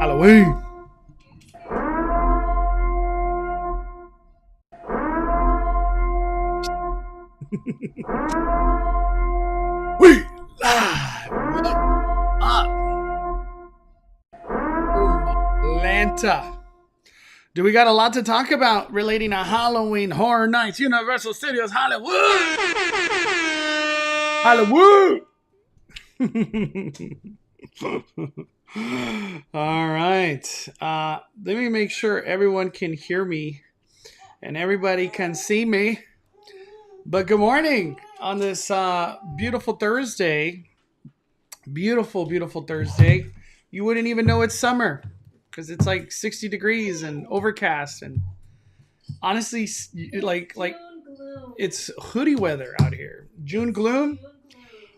Halloween. We live. What up, Atlanta? Do we got a lot to talk about relating to Halloween Horror Nights, Universal Studios Hollywood? Hollywood. All right. Let me make sure everyone can hear me and everybody can see me. But good morning on this beautiful Thursday. Beautiful, beautiful Thursday. You wouldn't even know it's summer because it's like 60 degrees and overcast. And honestly, like it's hoodie weather out here. June gloom?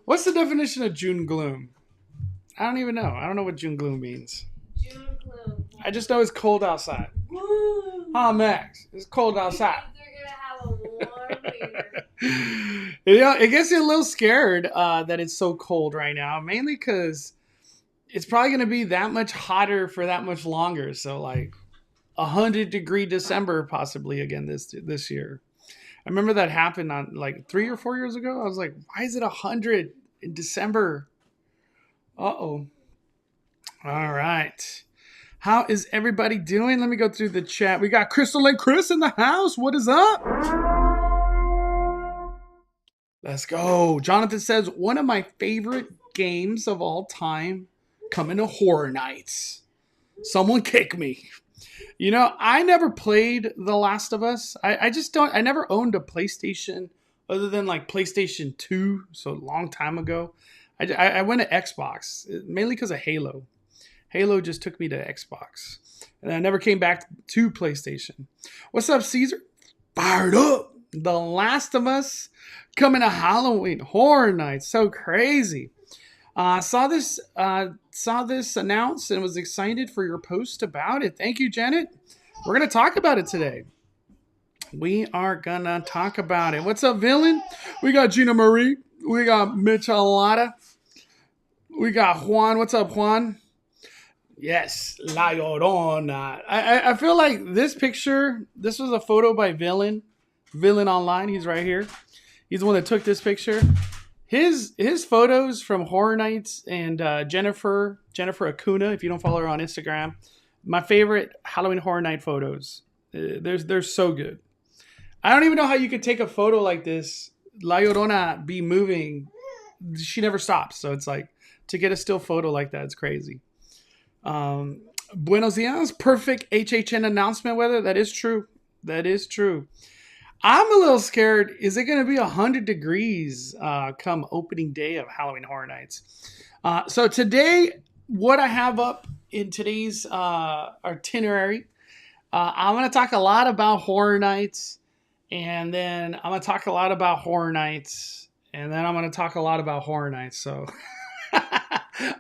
What's the definition of June gloom? I don't even know. I don't know what June gloom means. June gloom. I just know it's cold outside. Woo! Oh, Max, it's cold outside. They're gonna have a warm winter. It gets you a little scared that it's so cold right now, mainly because it's probably going to be that much hotter for that much longer. So like 100-degree December possibly again this year. I remember that happened on like 3 or 4 years ago. I was like, why is it 100 in December? Uh-oh. All right. How is everybody doing? Let me go through the chat. We got Crystal and Chris in the house. What is up? Let's go. Jonathan says, one of my favorite games of all time coming to Horror Nights. Someone kick me. I never played The Last of Us. I never owned a PlayStation other than like PlayStation 2. So a long time ago. I went to Xbox mainly because of Halo. Halo just took me to Xbox. And I never came back to PlayStation. What's up, Caesar? Fired up. The Last of Us coming to Halloween Horror Nights. So crazy. Saw this announced and was excited for your post about it. Thank you, Janet. We're going to talk about it today. We are going to talk about it. What's up, Villain? We got Gina Marie. We got Michelada. We got Juan. What's up, Juan? Yes, La Llorona. I feel like this picture, this was a photo by Villain Online. He's right here. He's the one that took this picture. His photos from Horror Nights and Jennifer Acuna, if you don't follow her on Instagram, my favorite Halloween Horror Night photos. They're so good. I don't even know how you could take a photo like this. La Llorona be moving. She never stops. So it's like, to get a still photo like that, it's crazy. Buenos dias. Perfect HHN announcement weather. That is true. That is true. I'm a little scared. Is it going to be 100 degrees come opening day of Halloween Horror Nights? So today, what I have up in today's itinerary, I'm going to talk a lot about Horror Nights. And then I'm going to talk a lot about Horror Nights. And then I'm going to talk a lot about Horror Nights. So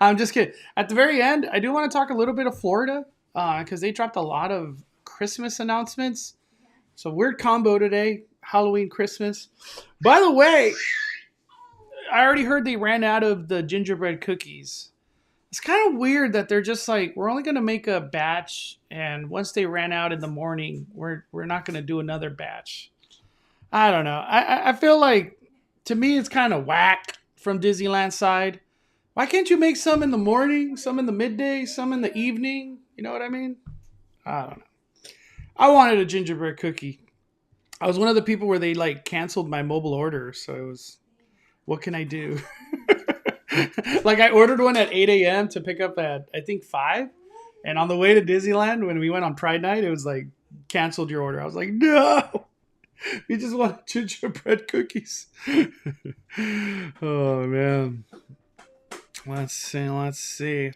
I'm just kidding. At the very end, I do want to talk a little bit of Florida because they dropped a lot of Christmas announcements. So weird combo today, Halloween, Christmas. By the way, I already heard they ran out of the gingerbread cookies. It's kind of weird that they're just like, we're only going to make a batch. And once they ran out in the morning, we're not going to do another batch. I don't know. I feel like, to me, it's kind of whack from Disneyland side. Why can't you make some in the morning, some in the midday, some in the evening? You know what I mean? I don't know. I wanted a gingerbread cookie. I was one of the people where they like canceled my mobile order. So it was, what can I do? Like I ordered one at 8 a.m. to pick up at, I think 5. And on the way to Disneyland, when we went on Pride Night, it was like, canceled your order. I was like, no. We just want gingerbread cookies. Oh, man. Let's see.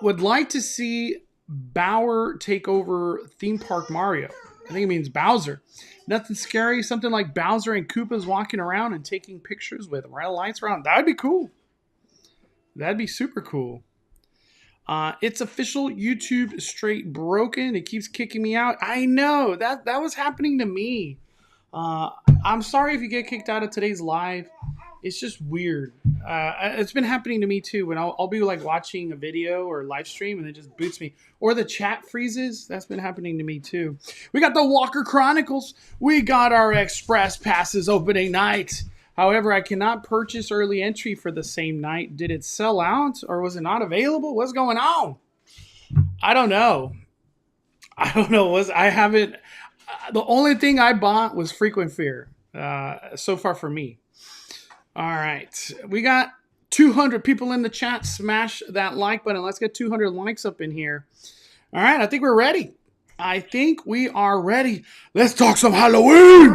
Would like to see Bauer take over theme park Mario. I think it means Bowser. Nothing scary. Something like Bowser and Koopas walking around and taking pictures with red lights around. That'd be cool. That'd be super cool. It's official. YouTube straight broken. It keeps kicking me out. I know that was happening to me. I'm sorry if you get kicked out of today's live. It's just weird. It's been happening to me too. When I'll be like watching a video or a live stream and it just boots me, or the chat freezes. That's been happening to me too. We got the Walker Chronicles. We got our Express Passes opening night. However, I cannot purchase early entry for the same night. Did it sell out or was it not available? What's going on? I don't know. I haven't. The only thing I bought was Frequent Fear. So far for me. All right. We got 200 people in the chat. Smash that like button. Let's get 200 likes up in here. All right. I think we're ready. I think we are ready. Let's talk some Halloween.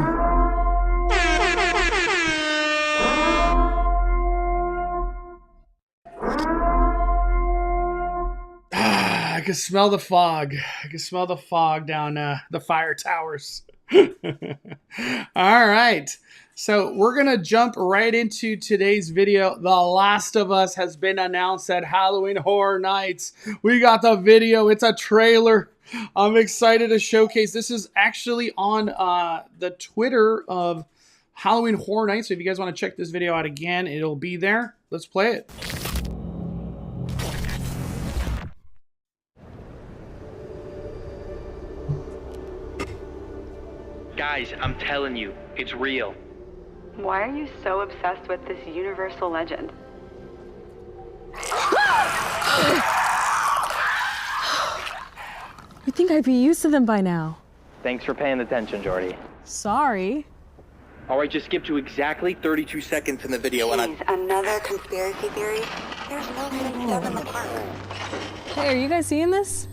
I can smell the fog. I can smell the fog down the fire towers. All right. So we're going to jump right into today's video. The Last of Us has been announced at Halloween Horror Nights. We got the video. It's a trailer. I'm excited to showcase. This is actually on the Twitter of Halloween Horror Nights. So if you guys want to check this video out again, it'll be there. Let's play it. Guys, I'm telling you, it's real. Why are you so obsessed with this universal legend? You'd think I'd be used to them by now. Thanks for paying attention, Jordy. Sorry. All right, just skip to exactly 32 seconds in the video and Jeez, another conspiracy theory? There's no hidden gem in the park. Hey, are you guys seeing this?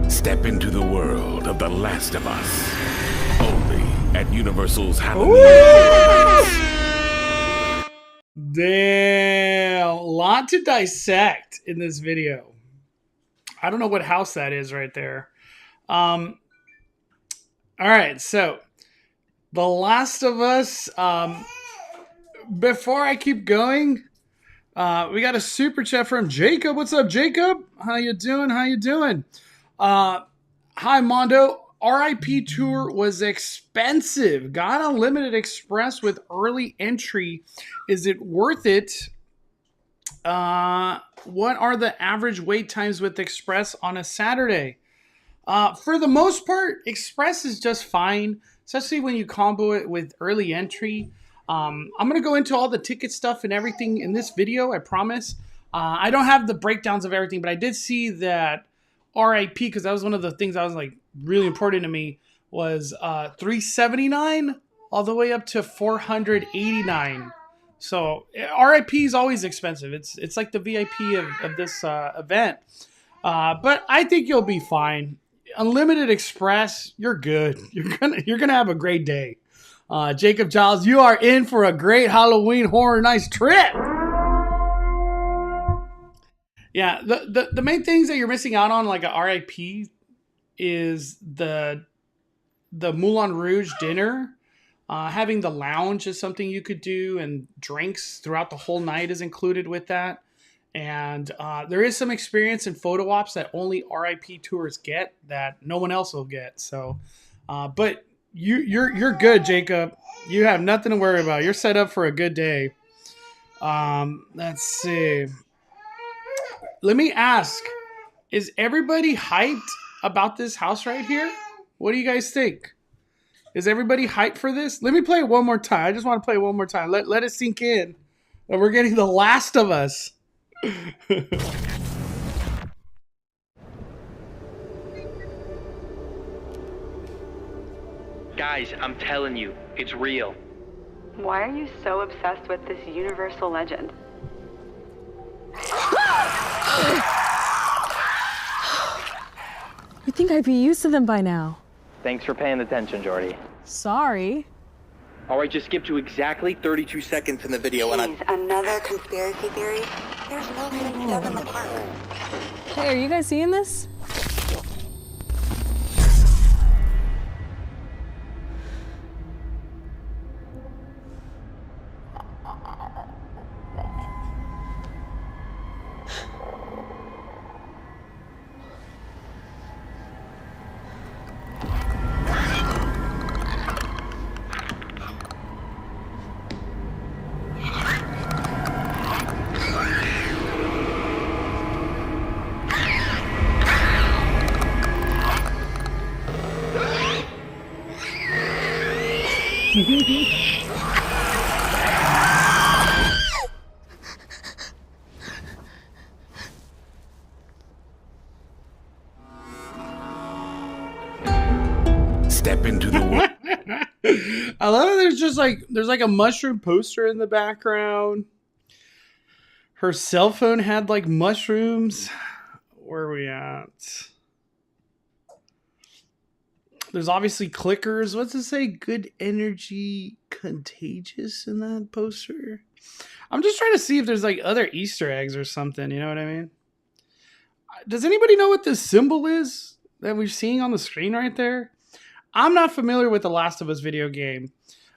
Step into the world of The Last of Us. Only at Universal's Halloween Horror Nights. Damn. A lot to dissect in this video. I don't know what house that is right there. All right. So, The Last of Us. Before I keep going, we got a super chat from Jacob. What's up, Jacob? How you doing? How you doing? Hi, Mondo. R.I.P. tour was expensive. Got Unlimited Express with early entry. Is it worth it? What are the average wait times with Express on a Saturday? For the most part, Express is just fine, especially when you combo it with early entry. I'm going to go into all the ticket stuff and everything in this video, I promise. I don't have the breakdowns of everything, but I did see that R.I.P. because that was one of the things that was like really important to me was $379 all the way up to $489. So R.I.P. is always expensive. It's like the VIP of this event. But I think you'll be fine. Unlimited Express, you're good. You're gonna have a great day. Jacob Giles, you are in for a great Halloween Horror Nights trip. Yeah, the main things that you're missing out on, like a RIP, is the Moulin Rouge dinner. Having the lounge is something you could do, and drinks throughout the whole night is included with that. And there is some experience in photo ops that only RIP tours get that no one else will get. So, but you're good, Jacob. You have nothing to worry about. You're set up for a good day. Let's see. Let me ask, is everybody hyped about this house right here? What do you guys think? Is everybody hyped for this? Let me play it one more time. I just want to play it one more time. Let it sink in. That we're getting The Last of Us. Guys, I'm telling you, It's real. Why are you so obsessed with this universal legend? You'd think I'd be used to them by now. Thanks for paying attention, Jordy. Sorry. All right, just skip to exactly 32 seconds in the video and Jeez, another conspiracy theory? There's no hidden stuff in the park. Hey, are you guys seeing this? Step into the world. I love it. There's like a mushroom poster in the background. Her cell phone had like mushrooms. Where are we at? There's obviously clickers. What's it say? Good energy, contagious in that poster. I'm just trying to see if there's like other Easter eggs or something. You know what I mean? Does anybody know what this symbol is that we're seeing on the screen right there? I'm not familiar with the Last of Us video game.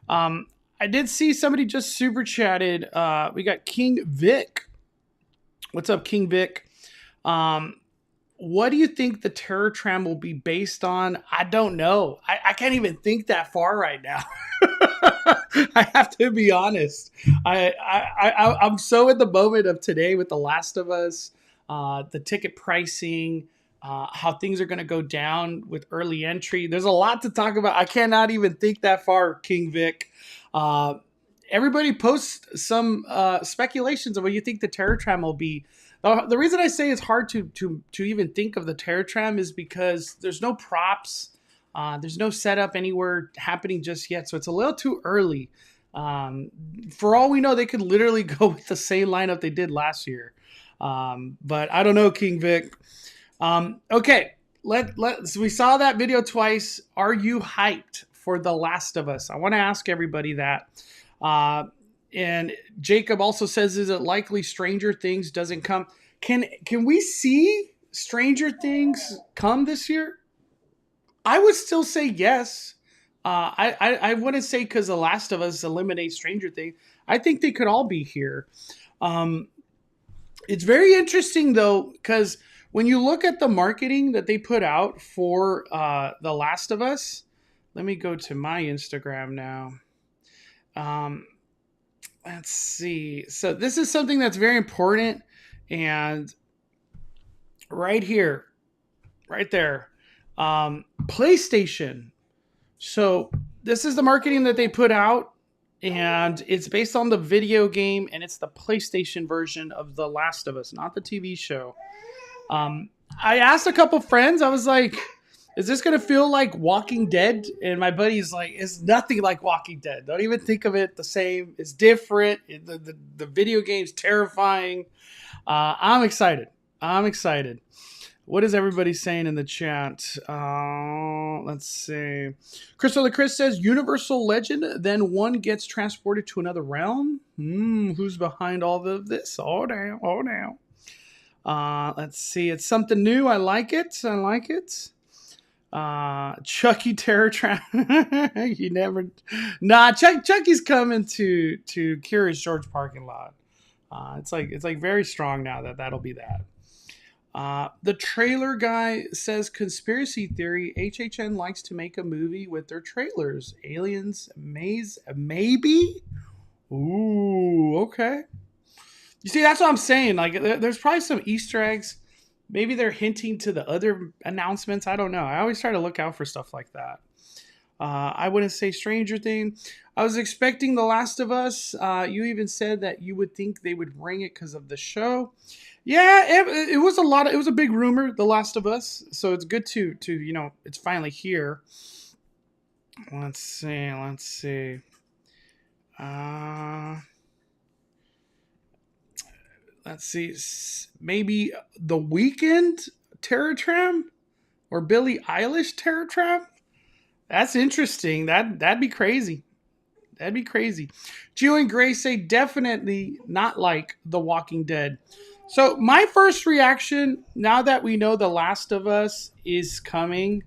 I did see somebody just super chatted. We got King Vic. What's up, King Vic? What do you think the terror tram will be based on? I don't know. I can't even think that far right now. I have to be honest. I'm so in the moment of today with The Last of Us, the ticket pricing, how things are going to go down with early entry. There's a lot to talk about. I cannot even think that far, King Vic. Everybody posts some speculations of what you think the terror tram will be. The reason I say it's hard to even think of the terror tram is because there's no props. There's no setup anywhere happening just yet. So it's a little too early. For all we know, they could literally go with the same lineup they did last year. But I don't know, King Vic. Okay, so we saw that video twice. Are you hyped for The Last of Us? I want to ask everybody that. And Jacob also says, is it likely Stranger Things doesn't come? Can we see Stranger Things come this year? I would still say yes. I wouldn't say because The Last of Us eliminates Stranger Things. I think they could all be here. It's very interesting, though, because when you look at the marketing that they put out for The Last of Us, let me go to my Instagram now. Let's see. So this is something that's very important. And right here, right there, PlayStation. So this is the marketing that they put out. And it's based on the video game. And it's the PlayStation version of The Last of Us, not the TV show. I asked a couple friends. I was like, is this going to feel like Walking Dead? And my buddy's like, it's nothing like Walking Dead. Don't even think of it the same. It's different. The video game's terrifying. I'm excited. What is everybody saying in the chat? Let's see. Crystal the Chris says, Universal Legend, then one gets transported to another realm. Who's behind all of this? Oh, now. Let's see. It's something new. I like it. Chucky Terror Trap. You never. Nah, Chucky's coming to Curious George parking lot. It's like very strong now that'll be that. The trailer guy says conspiracy theory. HHN likes to make a movie with their trailers. Aliens, Maze, maybe. Ooh, okay. You see, that's what I'm saying. Like, there's probably some Easter eggs. Maybe they're hinting to the other announcements. I don't know. I always try to look out for stuff like that. I wouldn't say Stranger Things. I was expecting The Last of Us. You even said that you would think they would bring it because of the show. Yeah, it was a lot. It was a big rumor, The Last of Us. So it's good to it's finally here. Let's see. Let's see. Let's see. Maybe The Weeknd Terror Tram or Billie Eilish Terror Tram. That's interesting. That'd be crazy. That'd be crazy. Gio and Grace say definitely not like The Walking Dead. So my first reaction, now that we know The Last of Us is coming,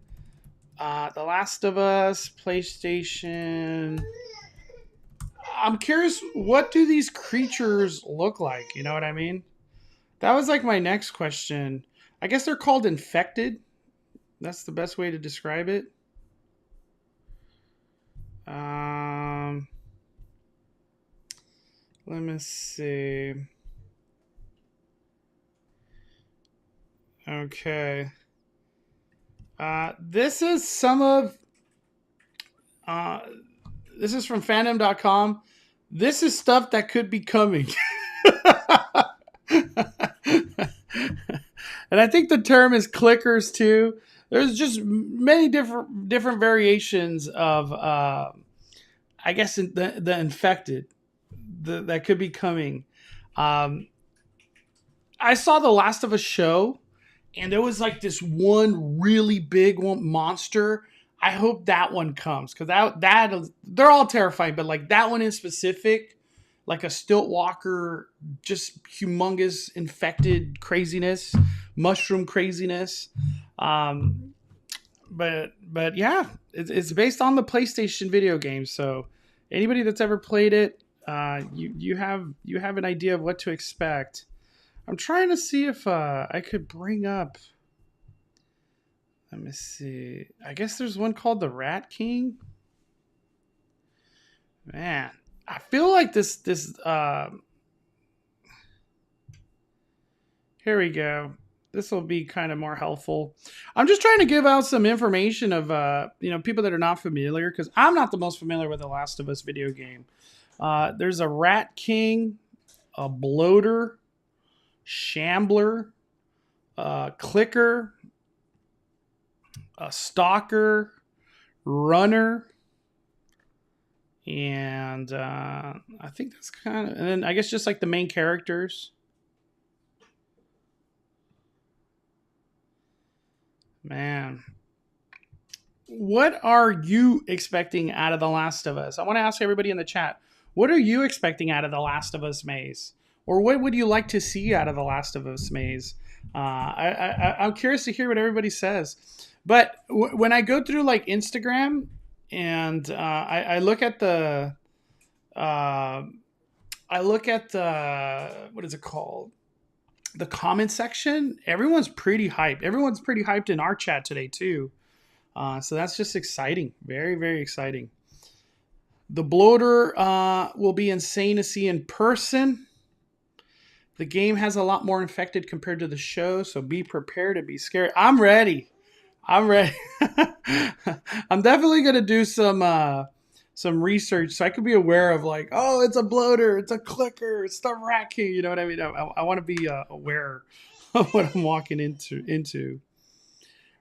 The Last of Us, PlayStation. I'm curious, what do these creatures look like? You know what I mean? That was like my next question. I guess they're called infected. That's the best way to describe it. Let me see. Okay. This is some of. This is from fandom.com. This is stuff that could be coming. And I think the term is clickers too. There's just many different variations of, I guess, the infected that could be coming. I saw The Last of Us show, and there was like this one really big monster. I hope that one comes, because that they're all terrifying, but like that one in specific, like a stilt walker, just humongous infected craziness, mushroom craziness. But yeah, it's based on the PlayStation video game. So anybody that's ever played it, you have an idea of what to expect. I'm trying to see if I could bring up. Let me see. I guess there's one called the Rat King. Man, I feel like this. Here we go. This will be kind of more helpful. I'm just trying to give out some information of people that are not familiar, because I'm not the most familiar with the Last of Us video game. There's a Rat King, a Bloater, Shambler, Clicker, a Stalker, Runner, and I think that's kind of, and then I guess just like the main characters. Man, what are you expecting out of The Last of Us? I want to ask everybody in the chat, what are you expecting out of The Last of Us maze? Or what would you like to see out of The Last of Us maze? I'm curious to hear what everybody says. But when I go through like Instagram and I look at the what is it called? The comment section, everyone's pretty hyped. Everyone's pretty hyped in our chat today too. So that's just exciting. Very, very exciting. The bloater will be insane to see in person. The game has a lot more infected compared to the show, so be prepared to be scared. I'm ready. I'm definitely going to do some research so I could be aware of like, oh, it's a bloater, it's a clicker, it's the Rat King. You know what I mean? I want to be aware of what I'm walking into.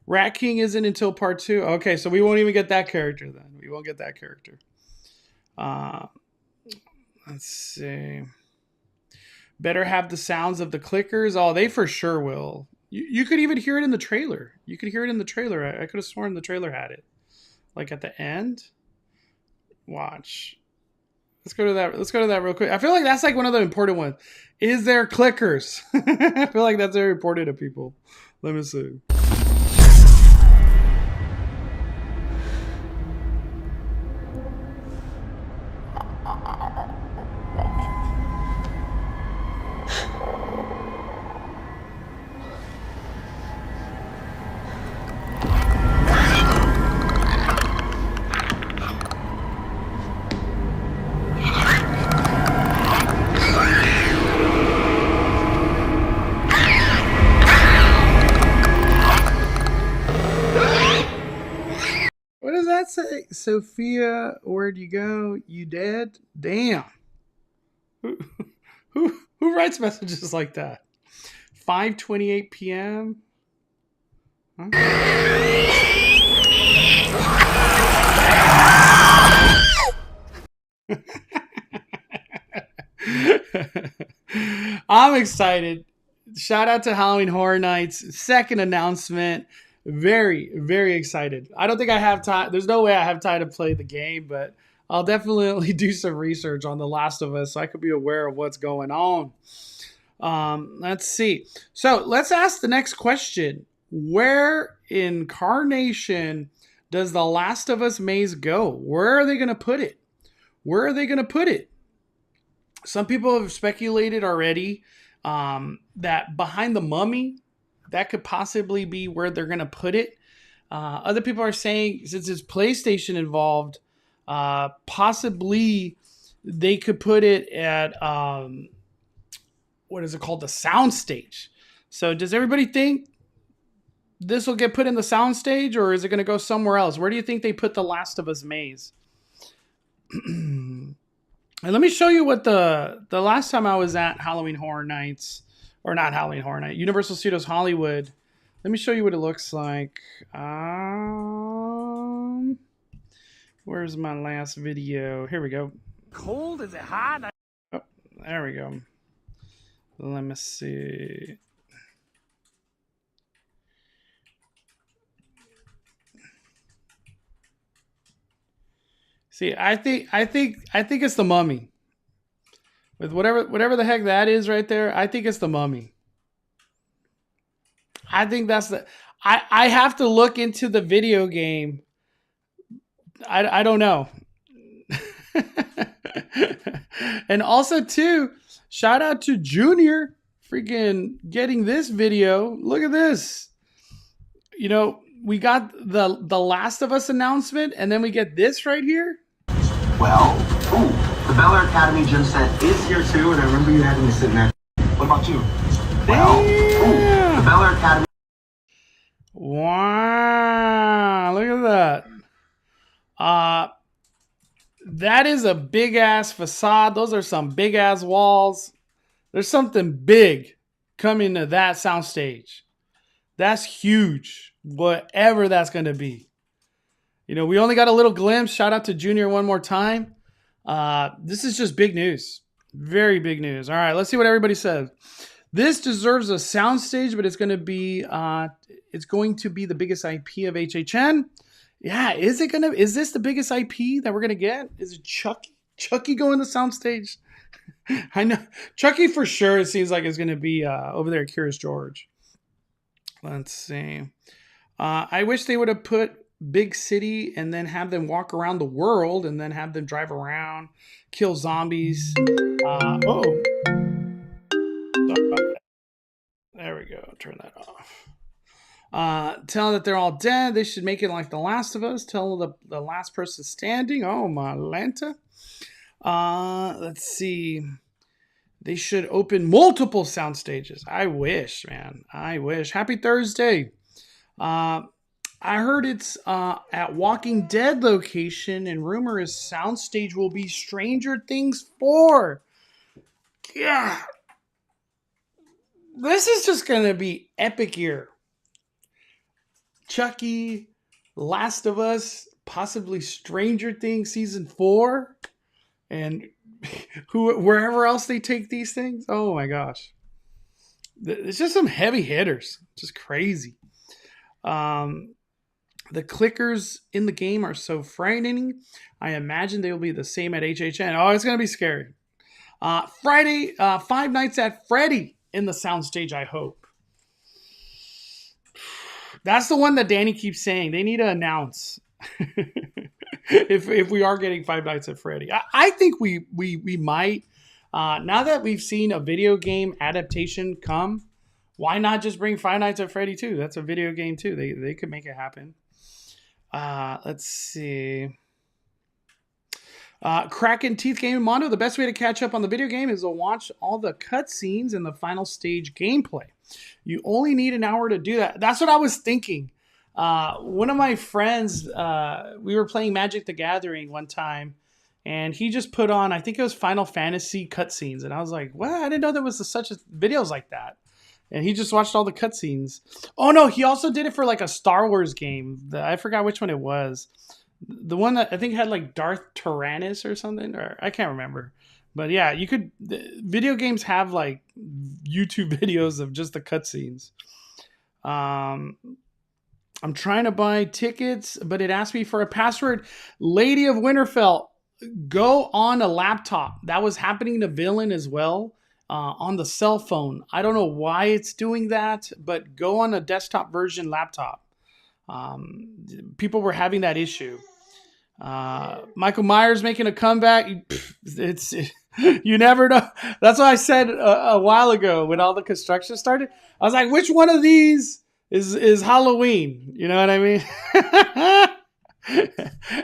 Rat King isn't until part 2. Okay, so we won't even get that character then. We won't get that character. Let's see. Better have the sounds of the clickers. Oh, they for sure will. You could even hear it in the trailer. I could have sworn the trailer had it. Like at the end. Watch. Let's go to that real quick. I feel like that's like one of the important ones. Is there clickers? I feel like that's very important to people. Let me see. What does that say? Sophia, where'd you go? You dead? Damn. Who writes messages like that? 5:28 p.m. Huh? I'm excited. Shout out to Halloween Horror Nights. Second announcement. Very, very excited. I don't think I have time. There's no way I have time to play the game, but I'll definitely do some research on The Last of Us so I could be aware of what's going on. Let's see. So let's ask the next question. Where in Carnation does The Last of Us maze go? Where are they going to put it? Where are they going to put it? Some people have speculated already that behind the mummy, that could possibly be where they're going to put it. Other people are saying, since it's PlayStation involved, possibly they could put it at, what is it called? The soundstage. So does everybody think this will get put in the soundstage, or is it going to go somewhere else? Where do you think they put The Last of Us maze? And let me show you what the last time I was at Halloween Horror Nights, or not Halloween Horror Night, Universal Studios Hollywood. Let me show you what it looks like. Where's my last video? Here we go. Cold? Is it hot? Oh, there we go. Let me see. See, I think it's the mummy. With whatever the heck that is right there, I think it's the mummy. I think that's the. I have to look into the video game. I don't know. And also too, shout out to Junior freaking getting this video. Look at this. You know, we got the Last of Us announcement, and then we get this right here. Well, the Bel Air Academy gym set is here too, and I remember you having me sitting there. What about you? Well, the Bel Air Academy. Wow, look at that. That is a big ass facade. Those are some big ass walls. There's something big coming to that soundstage. That's huge. Whatever that's going to be. You know, we only got a little glimpse. Shout out to Junior one more time. This is just big news. Very big news. All right, let's see what everybody says. This deserves a soundstage, but it's going to be the biggest IP of HHN. Yeah, is this the biggest IP that we're gonna get? Is it Chucky? Chucky going to soundstage? I know Chucky for sure. It seems like it's gonna be over there at Curious George. Let's see. I wish they would have put big city and then have them walk around the world and then have them drive around, kill zombies. There we go. Turn that off. Tell that they're all dead. They should make it like The Last of Us. Tell the last person standing. Oh, my Lanta. Let's see. They should open multiple sound stages. I wish, man. I wish. Happy Thursday. I heard it's at Walking Dead location, and rumor is soundstage will be Stranger Things 4. Yeah. This is just going to be epic year. Chucky, Last of Us, possibly Stranger Things season 4, and wherever else they take these things. Oh my gosh. It's just some heavy hitters. Just crazy. The clickers in the game are so frightening. I imagine they will be the same at HHN. Oh, it's going to be scary. Friday, Five Nights at Freddy in the soundstage, I hope. That's the one that Danny keeps saying. They need to announce if we are getting Five Nights at Freddy. I think we might. Now that we've seen a video game adaptation come, why not just bring Five Nights at Freddy too? That's a video game too. They could make it happen. Let's see. Kraken Teeth Game Mondo. The best way to catch up on the video game is to watch all the cutscenes and the final stage gameplay. You only need an hour to do that. That's what I was thinking. One of my friends, we were playing Magic the Gathering one time, and he just put on, I think it was Final Fantasy cutscenes, and I was like, "What? I didn't know there was such videos like that." And he just watched all the cutscenes. Oh no, he also did it for like a Star Wars game. I forgot which one it was. The one that I think had like Darth Tyrannus or something, or I can't remember. But yeah, you could. Video games have like YouTube videos of just the cutscenes. I'm trying to buy tickets, but it asked me for a password. Lady of Winterfell, go on a laptop. That was happening to Villain as well on the cell phone. I don't know why it's doing that, but go on a desktop version laptop. People were having that issue. Michael Myers making a comeback. You never know. That's what I said a while ago when all the construction started. I was like, which one of these is Halloween? You know what I mean?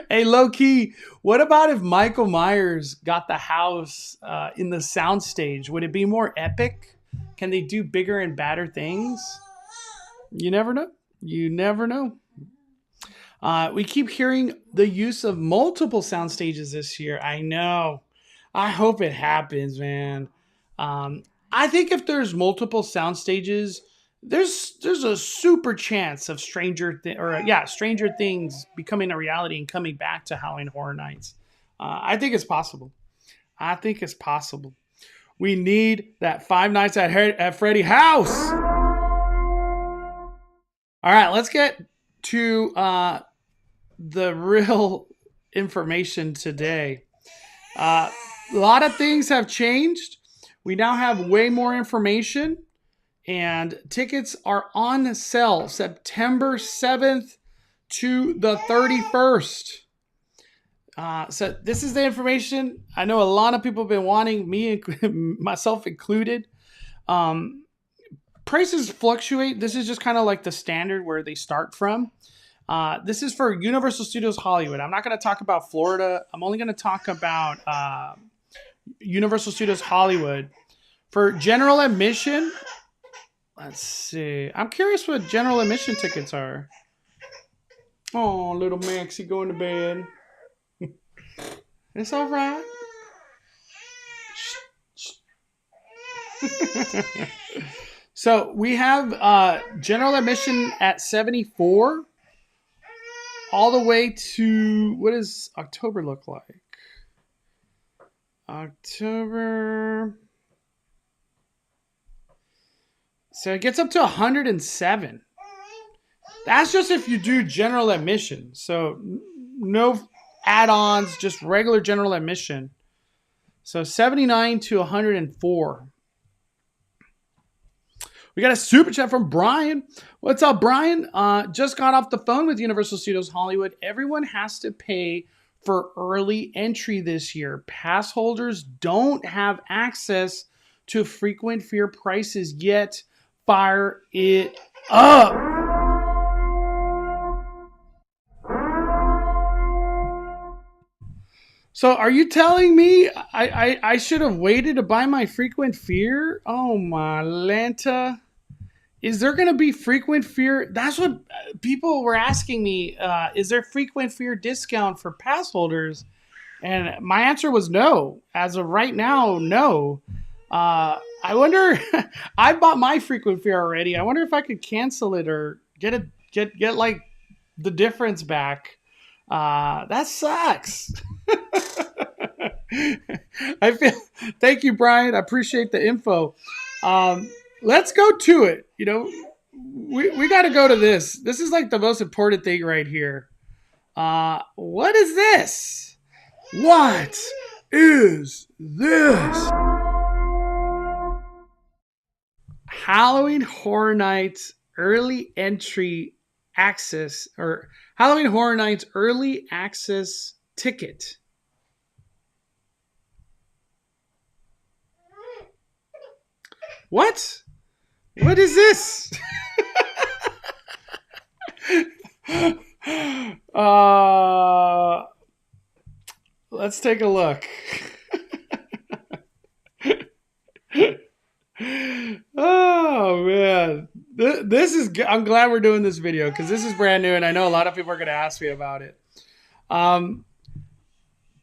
Hey, low key, what about if Michael Myers got the house in the soundstage? Would it be more epic? Can they do bigger and badder things? You never know. You never know. We keep hearing the use of multiple sound stages this year. I know. I hope it happens, man. I think if there's multiple sound stages, there's a super chance of Stranger Things becoming a reality and coming back to Halloween Horror Nights. I think it's possible. I think it's possible. We need that Five Nights at Freddy house. All right, let's get to the real information today. A lot of things have changed. We now have way more information, and tickets are on sale September 7th to the 31st. So this is the information. I know a lot of people have been wanting, me, myself included. Prices fluctuate. This is just kind of like the standard where they start from. This is for Universal Studios Hollywood. I'm not going to talk about Florida. I'm only going to talk about Universal Studios Hollywood. For general admission, let's see. I'm curious what general admission tickets are. Oh, little Maxie going to bed. It's all right. So we have general admission at $74 all the way to, what does October look like? October. So it gets up to $107. That's just if you do general admission. So no add-ons, just regular general admission. So $79 to $104. We got a super chat from Brian. What's up, Brian? Just got off the phone with Universal Studios Hollywood. Everyone has to pay for early entry this year. Pass holders don't have access to frequent fear prices yet. Fire it up. So are you telling me I should have waited to buy my frequent fear? Oh my Lanta. Is there going to be frequent fear? That's what people were asking me. Is there frequent fear discount for pass holders? And my answer was no. As of right now, no. I wonder, I bought my frequent fear already. I wonder if I could cancel it or get like the difference back. That sucks. Thank you, Brian. I appreciate the info. Let's go to it. You know, we got to go to this. This is like the most important thing right here. What is this? What is this? Halloween Horror Nights early entry access, or Halloween Horror Nights early access ticket. What? What is this? Let's take a look. Oh man, this is. I'm glad we're doing this video because this is brand new, and I know a lot of people are going to ask me about it.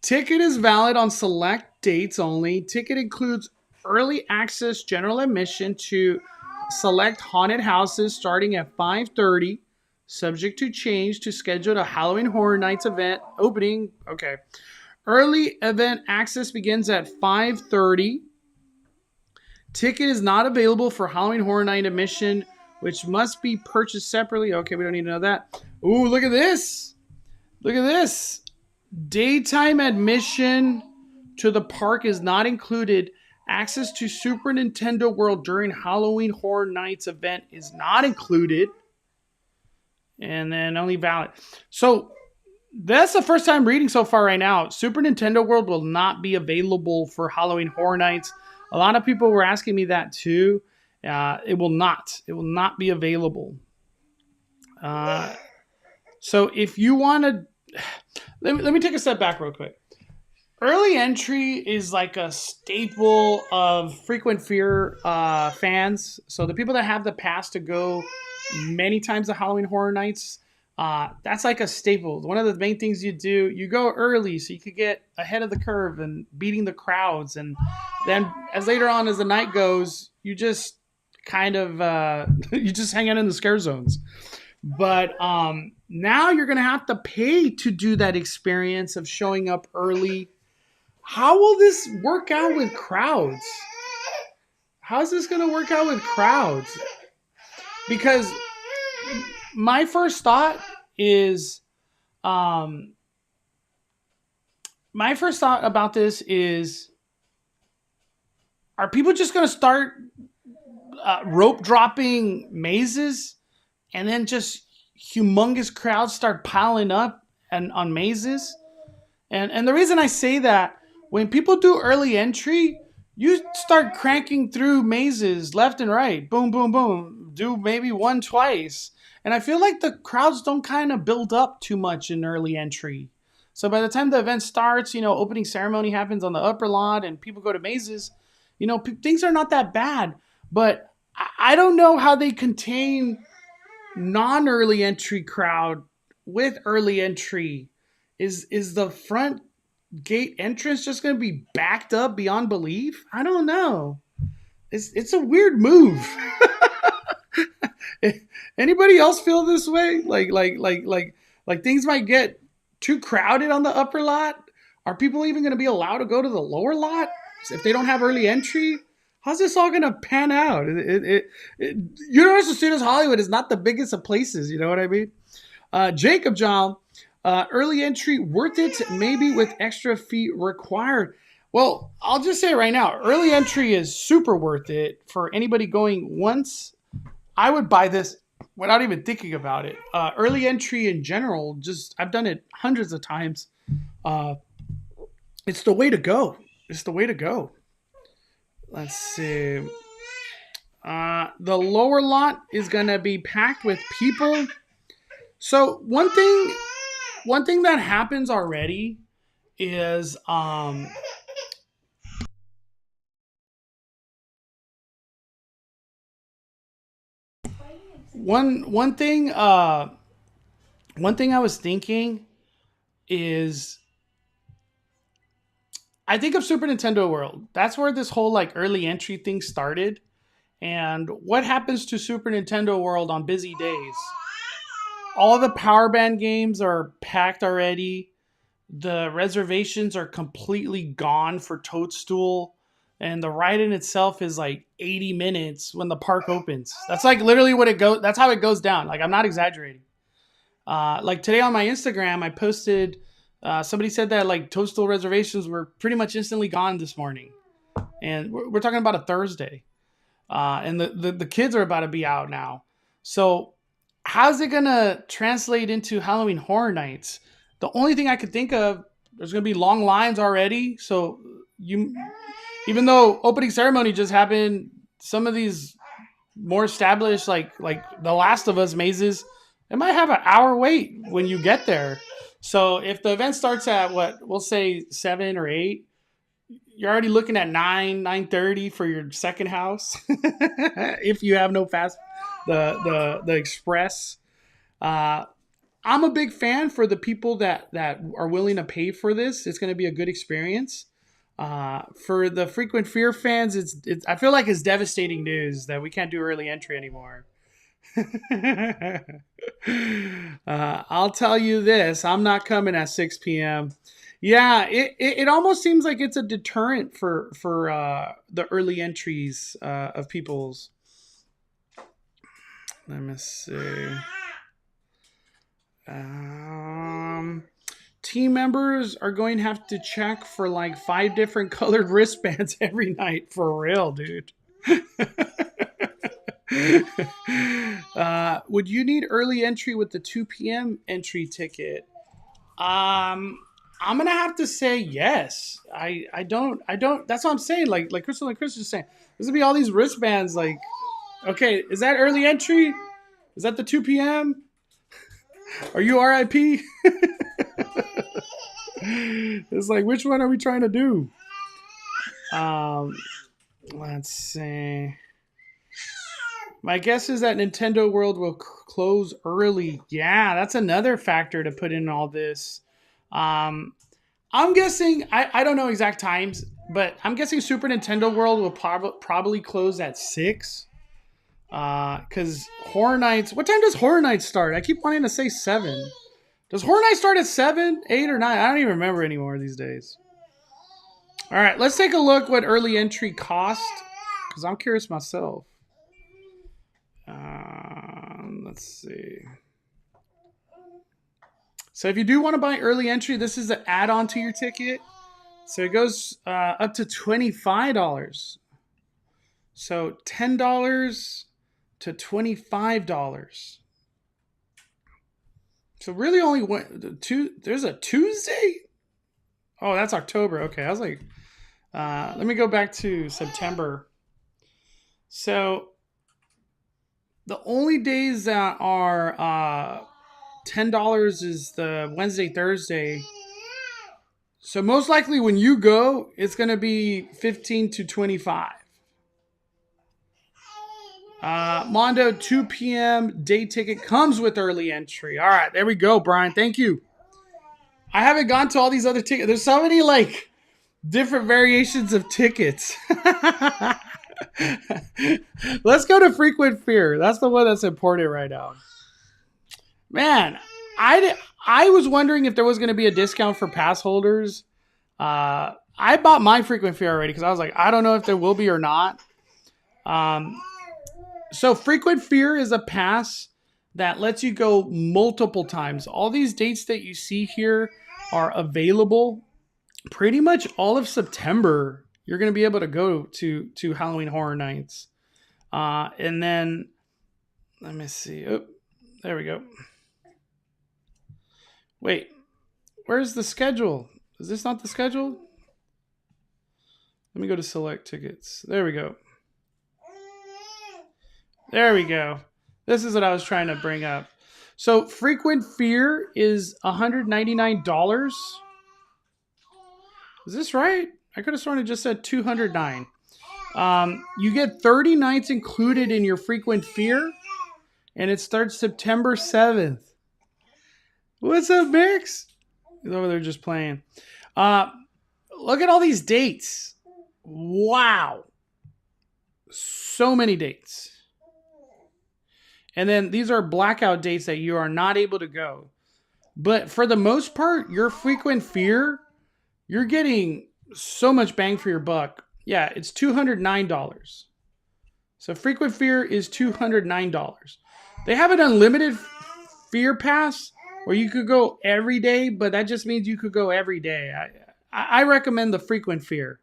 Ticket is valid on select dates only. Ticket includes early access general admission to select haunted houses starting at 5:30 subject to change to schedule a Halloween Horror Nights event opening. Okay. Early event access begins at 5:30. Ticket is not available for Halloween Horror Night admission, which must be purchased separately. Okay, we don't need to know that. Ooh, look at this. Look at this. Daytime admission to the park is not included. Access to Super Nintendo World during Halloween Horror Nights event is not included. And then only valid. So that's the first time reading so far right now. Super Nintendo World will not be available for Halloween Horror Nights. A lot of people were asking me that too. It will not. It will not be available. So if you want to... Let me take a step back real quick. Early entry is like a staple of frequent fear fans. So the people that have the pass to go many times to Halloween Horror Nights, that's like a staple. One of the main things you do, you go early so you could get ahead of the curve and beating the crowds. And then as later on as the night goes, you just kind of, you just hang out in the scare zones. But now you're going to have to pay to do that experience of showing up early. How will this work out with crowds? How's this going to work out with crowds? Because my first thought is, my first thought about this is, are people just going to start rope dropping mazes and then just humongous crowds start piling up and on mazes? And the reason I say that, when people do early entry, you start cranking through mazes left and right. Boom, boom, boom. Do maybe one twice. And I feel like the crowds don't kind of build up too much in early entry. So by the time the event starts, opening ceremony happens on the upper lot and people go to mazes, things are not that bad. But I don't know how they contain non-early entry crowd with early entry. Is the front gate entrance just going to be backed up beyond belief? I don't know. It's a weird move. Anybody else feel this way? Like things might get too crowded on the upper lot? Are people even going to be allowed to go to the lower lot if they don't have early entry? How's this all going to pan out? Universal Studios Hollywood is not the biggest of places. You know what I mean? Jacob John. Early entry worth it, maybe with extra fee required. Well, I'll just say right now, early entry is super worth it for anybody going once. I would buy this without even thinking about it. Early entry in general, I've done it hundreds of times. It's the way to go. It's the way to go. Let's see. The lower lot is going to be packed with people. So one thing that happens already is one thing I was thinking is, I think of Super Nintendo World. That's where this whole like early entry thing started. And what happens to Super Nintendo World on busy days? All the Power Band games are packed already. The reservations are completely gone for Toadstool. And the ride in itself is like 80 minutes when the park opens. That's like literally what it goes. That's how it goes down. Like, I'm not exaggerating. Like today on my Instagram, I posted, somebody said that like Toadstool reservations were pretty much instantly gone this morning. And we're talking about a Thursday. And the kids are about to be out now. So how's it going to translate into Halloween Horror Nights? The only thing I could think of, there's going to be long lines already. So even though opening ceremony just happened, some of these more established, like The Last of Us mazes, it might have an hour wait when you get there. So if the event starts at we'll say 7 or 8, you're already looking at 9:30 for your second house. If you have no fast, the express. I'm a big fan for the people that are willing to pay for this. It's going to be a good experience. For the frequent fear fans, it's I feel like it's devastating news that we can't do early entry anymore. I'll tell you this: I'm not coming at 6 p.m. Yeah, it almost seems like it's a deterrent for the early entries of people's. Let me see. Team members are going to have to check for like 5 different colored wristbands every night, for real, dude. Would you need early entry with the 2 p.m. entry ticket? I'm gonna have to say yes. I don't. That's what I'm saying. Like Crystal and Chris is saying, there's gonna be all these wristbands. Like, okay, is that early entry? Is that the 2 p.m.? Are you R.I.P? It's like, which one are we trying to do? Let's see. My guess is that Nintendo World will close early. Yeah, that's another factor to put in all this. I'm guessing, I don't know exact times, but I'm guessing Super Nintendo World will probably close at 6. Because Horror Nights, what time does Horror Nights start? I keep wanting to say 7. Does Horror Nights start at 7, 8, or 9? I don't even remember anymore these days. All right, let's take a look what early entry cost, because I'm curious myself. Let's see. So if you do want to buy early entry, this is an add-on to your ticket. So it goes up to $25. So $10 to $25. So really only there's a Tuesday? Oh, that's October. Okay, I was like, let me go back to September. So the only days that are $10 is the Wednesday, Thursday. So most likely when you go, it's going to be 15 to 25. Mondo 2 p.m. day ticket comes with early entry. All right, there we go, Brian. Thank you. I haven't gone to all these other tickets. There's so many like different variations of tickets. Let's go to Frequent Fear. That's the one that's important right now. Man, I was wondering if there was going to be a discount for pass holders. I bought my Frequent Fear already because I was like, I don't know if there will be or not. So Frequent Fear is a pass that lets you go multiple times. All these dates that you see here are available pretty much all of September. You're going to be able to go to Halloween Horror Nights. And then, let me see. Oh, there we go. Wait, where's the schedule? Is this not the schedule? Let me go to select tickets. There we go. There we go. This is what I was trying to bring up. So Frequent Fear is $199. Is this right? I could have sworn it just said $209. You get 30 nights included in your Frequent Fear, and it starts September 7th. What's up, Mix? He's over there just playing. Look at all these dates. Wow. So many dates. And then these are blackout dates that you are not able to go. But for the most part, your Frequent Fear, you're getting so much bang for your buck. Yeah, it's $209. So Frequent Fear is $209. They have an unlimited Fear Pass where you could go every day, but that just means you could go every day. I recommend the Frequent Fear.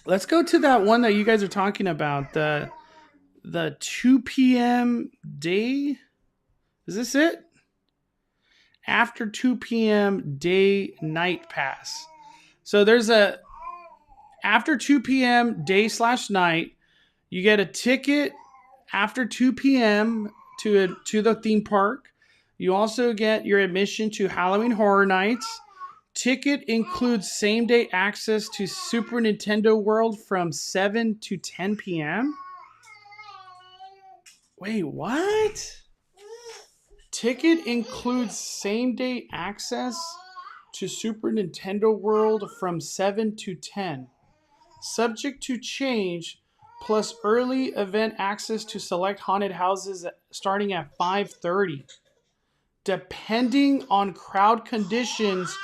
Let's go to that one that you guys are talking about. The 2 p.m. day. Is this it? After 2 p.m. day night pass. So there's a after 2 p.m. day/night, you get a ticket after 2 p.m. to the theme park. You also get your admission to Halloween Horror Nights. Ticket includes same-day access to Super Nintendo World from 7 to 10 p.m. Wait, what? Ticket includes same-day access to Super Nintendo World from 7 to 10. Subject to change, plus early event access to select haunted houses starting at 5:30. Depending on crowd conditions,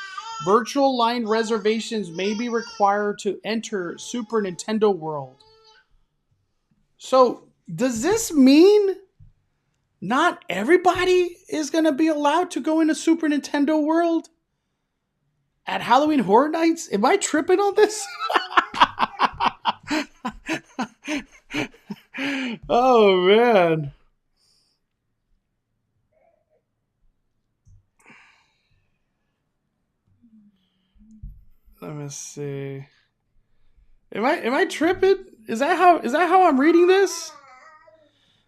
virtual line reservations may be required to enter Super Nintendo World. So, does this mean not everybody is going to be allowed to go into Super Nintendo World at Halloween Horror Nights? Am I tripping on this? Oh, man. Let me see. Am I tripping? Is that how I'm reading this?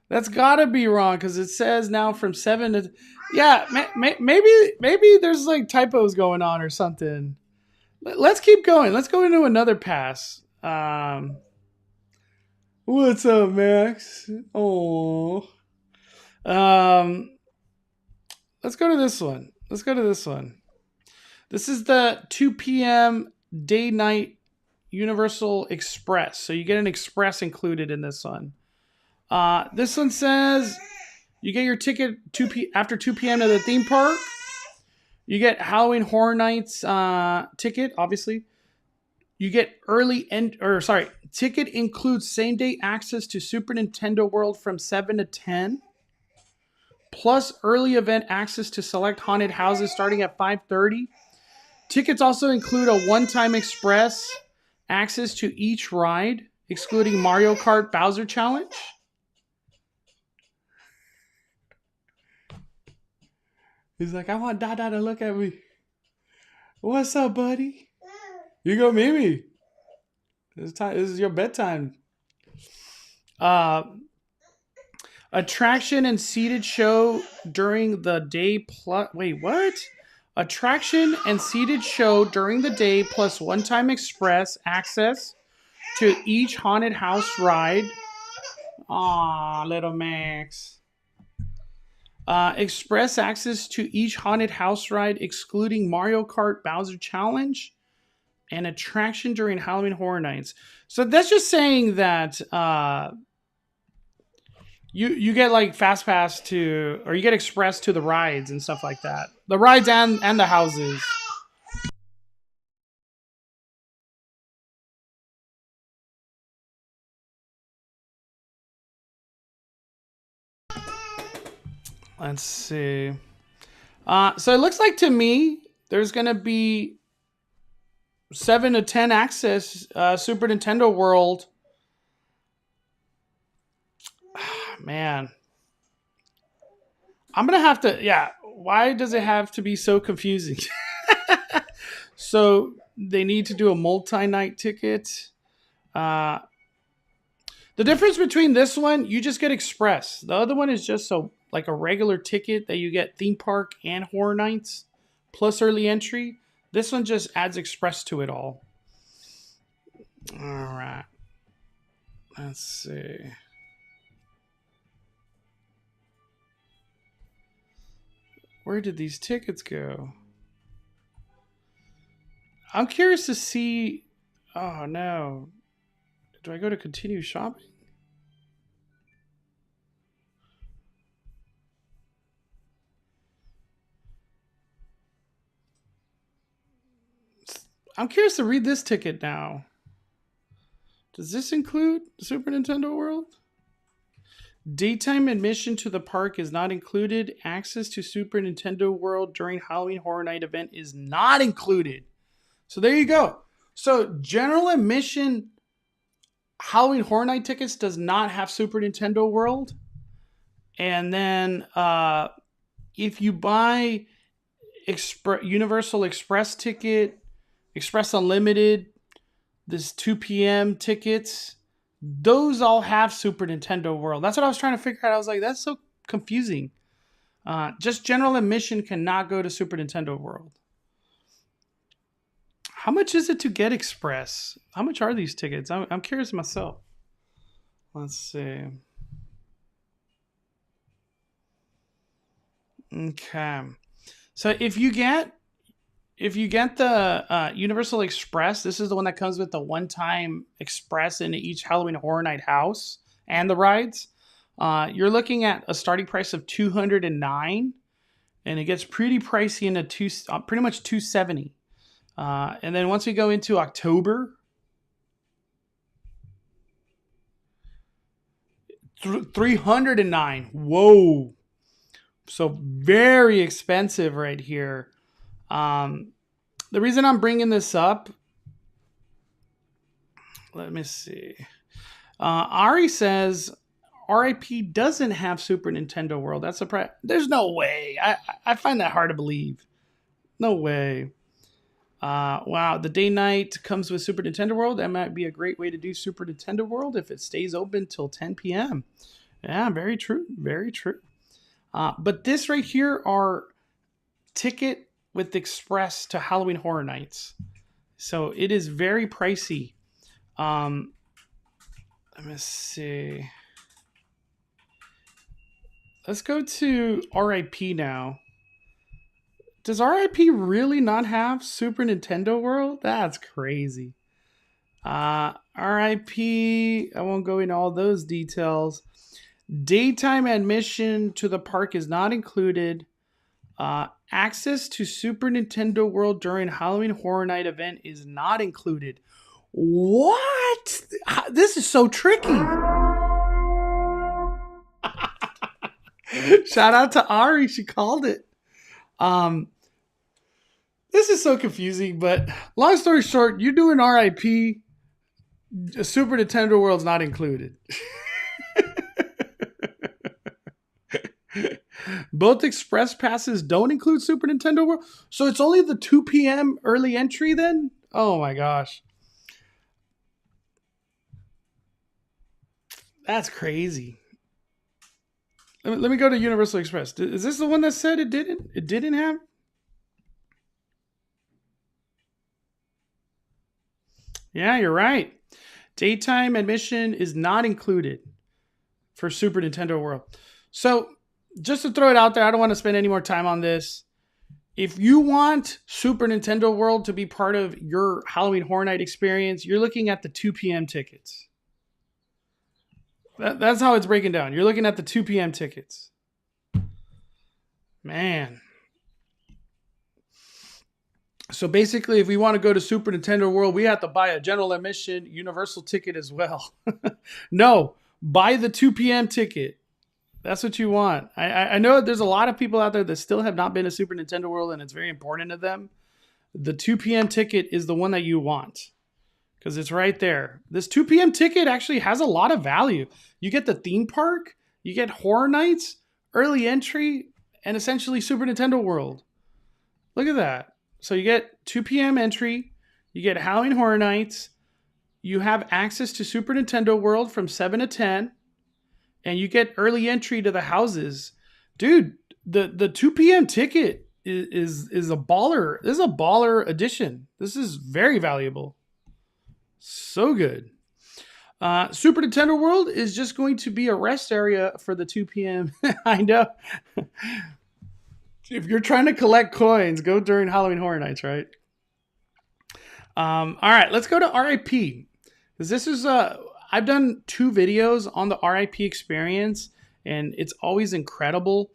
That's gotta be wrong because it says now from 7 to yeah. Maybe there's like typos going on or something. Let's keep going. Let's go into another pass. What's up, Max? Oh. Let's go to this one. This is the 2 p.m. day-night Universal Express. So you get an Express included in this one. This one says you get your ticket after 2 p.m. to the theme park. You get Halloween Horror Nights ticket, obviously. You get ticket includes same-day access to Super Nintendo World from 7 to 10. Plus early event access to select haunted houses starting at 5:30. Tickets also include a one-time express access to each ride, excluding Mario Kart Bowser Challenge. He's like, I want Dada to look at me. What's up, buddy? You go, Mimi. This is your bedtime. Attraction and seated show during the day plus... Wait, what? Attraction and seated show during the day plus one-time express access to each haunted house ride. Aw, little Max. Express access to each haunted house ride excluding Mario Kart Bowser Challenge and attraction during Halloween Horror Nights. So that's just saying that you get like fast pass to, or you get express to the rides and stuff like that. The rides and the houses. Let's see. So it looks like to me there's gonna be 7 to 10 access Super Nintendo World. Man, I'm gonna have to. Yeah, why does it have to be so confusing? So they need to do a multi-night ticket. The difference between this one, you just get express. The other one is just like a regular ticket that you get theme park and horror nights plus early entry. This one just adds express to it all. All right. Let's see. Where did these tickets go? I'm curious to see. Oh no. Do I go to continue shopping? I'm curious to read this ticket now. Does this include Super Nintendo World? Daytime admission to the park is not included. Access to Super Nintendo World during Halloween Horror Night event is not included. So there you go. So general admission Halloween Horror Night tickets does not have Super Nintendo World. And then if you buy Universal Express ticket, Express Unlimited, this 2 p.m. tickets, those all have Super Nintendo World. That's what I was trying to figure out. I was like, that's so confusing. Just general admission cannot go to Super Nintendo World. How much is it to get Express? How much are these tickets? I'm curious myself. Let's see. Okay. So if you get If you get the Universal Express, this is the one that comes with the one-time express into each Halloween Horror Night house and the rides. You're looking at a starting price of $209, and it gets pretty pricey into pretty much $270. And then once we go into October, $309. Whoa! So very expensive right here. The reason I'm bringing this up, let me see. Ari says R.I.P. doesn't have Super Nintendo World. That's surprising. There's no way. I find that hard to believe. No way. Wow, the day night comes with Super Nintendo World. That might be a great way to do Super Nintendo World if it stays open till 10 p.m. Yeah, very true. Very true. But this right here are ticket with Express to Halloween Horror Nights. So it is very pricey. Let me see. Let's go to R.I.P. now. Does R.I.P. really not have Super Nintendo World? That's crazy. R.I.P. I won't go into all those details. Daytime admission to the park is not included. Access to Super Nintendo World during Halloween Horror Night event is not included. What? This is so tricky. Shout out to Ari. She called it. This is so confusing, but long story short, you're doing RIP. Super Nintendo World's not included. Both express passes don't include Super Nintendo World. So it's only the 2 p.m. early entry then? Oh my gosh. That's crazy. Let me go to Universal Express. Is this the one that said it didn't? It didn't have? Yeah, you're right. Daytime admission is not included for Super Nintendo World. So just to throw it out there, I don't want to spend any more time on this. If you want Super Nintendo World to be part of your Halloween Horror Night experience, you're looking at the 2 p.m. tickets. That's how it's breaking down. You're looking at the 2 p.m. tickets. Man. So basically, if we want to go to Super Nintendo World, we have to buy a general admission Universal ticket as well. No, buy the 2 p.m. ticket. That's what you want. I know there's a lot of people out there that still have not been to Super Nintendo World, and it's very important to them. The 2 p.m. ticket is the one that you want because it's right there. This 2 p.m. ticket actually has a lot of value. You get the theme park, you get Horror Nights, early entry, and essentially Super Nintendo World. Look at that. So you get 2 p.m. entry, you get Halloween Horror Nights, you have access to Super Nintendo World from 7 to 10, and you get early entry to the houses. Dude, the 2 p.m. ticket is a baller. This is a baller edition. This is very valuable. So good. Super Nintendo World is just going to be a rest area for the 2 p.m. I know. If you're trying to collect coins, go during Halloween Horror Nights, right? All right, let's go to RIP. Because this is I've done 2 videos on the RIP experience, and it's always incredible.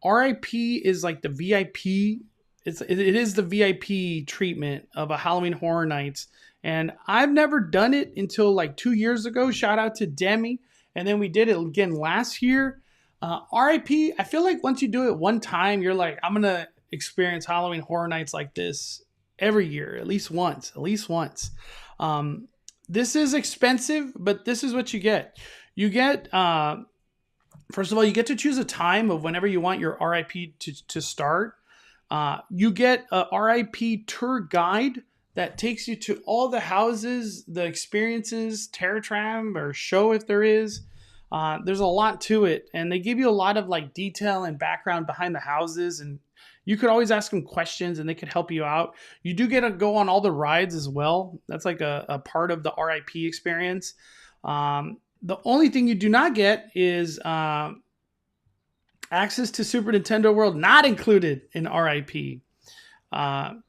RIP is like the VIP. It is the VIP treatment of a Halloween Horror Nights. And I've never done it until like 2 years ago. Shout out to Demi. And then we did it again last year. RIP, I feel like once you do it one time, you're like, I'm going to experience Halloween Horror Nights like this every year, at least once. This is expensive, but this is what you get. You get, first of all, you get to choose a time of whenever you want your RIP to start. You get a RIP tour guide that takes you to all the houses, the experiences, Terror Tram or show if there is. There's a lot to it, and they give you a lot of like detail and background behind the houses, and you could always ask them questions and they could help you out. You do get to go on all the rides as well. That's like a part of the RIP experience. The only thing you do not get is access to Super Nintendo World, not included in RIP.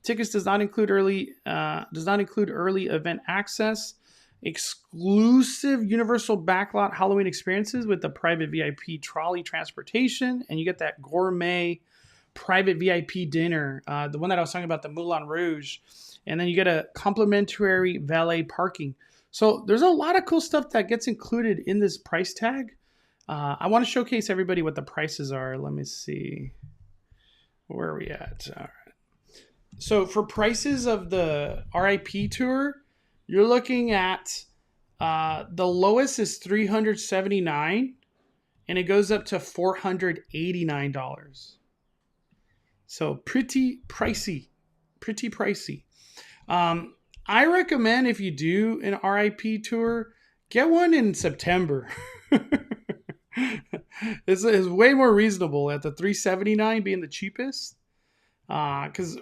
Tickets does not include early event access, exclusive Universal backlot Halloween experiences with the private VIP trolley transportation, and you get that gourmet private VIP dinner, the one that I was talking about, the Moulin Rouge, and then you get a complimentary valet parking. So there's a lot of cool stuff that gets included in this price tag. I want to showcase everybody what the prices are. Let me see. Where are we at? All right. So for prices of the R.I.P. tour, you're looking at the lowest is $379 and it goes up to $489. So pretty pricey. I recommend if you do an R.I.P. tour, get one in September. It's way more reasonable at the $379 being the cheapest. Because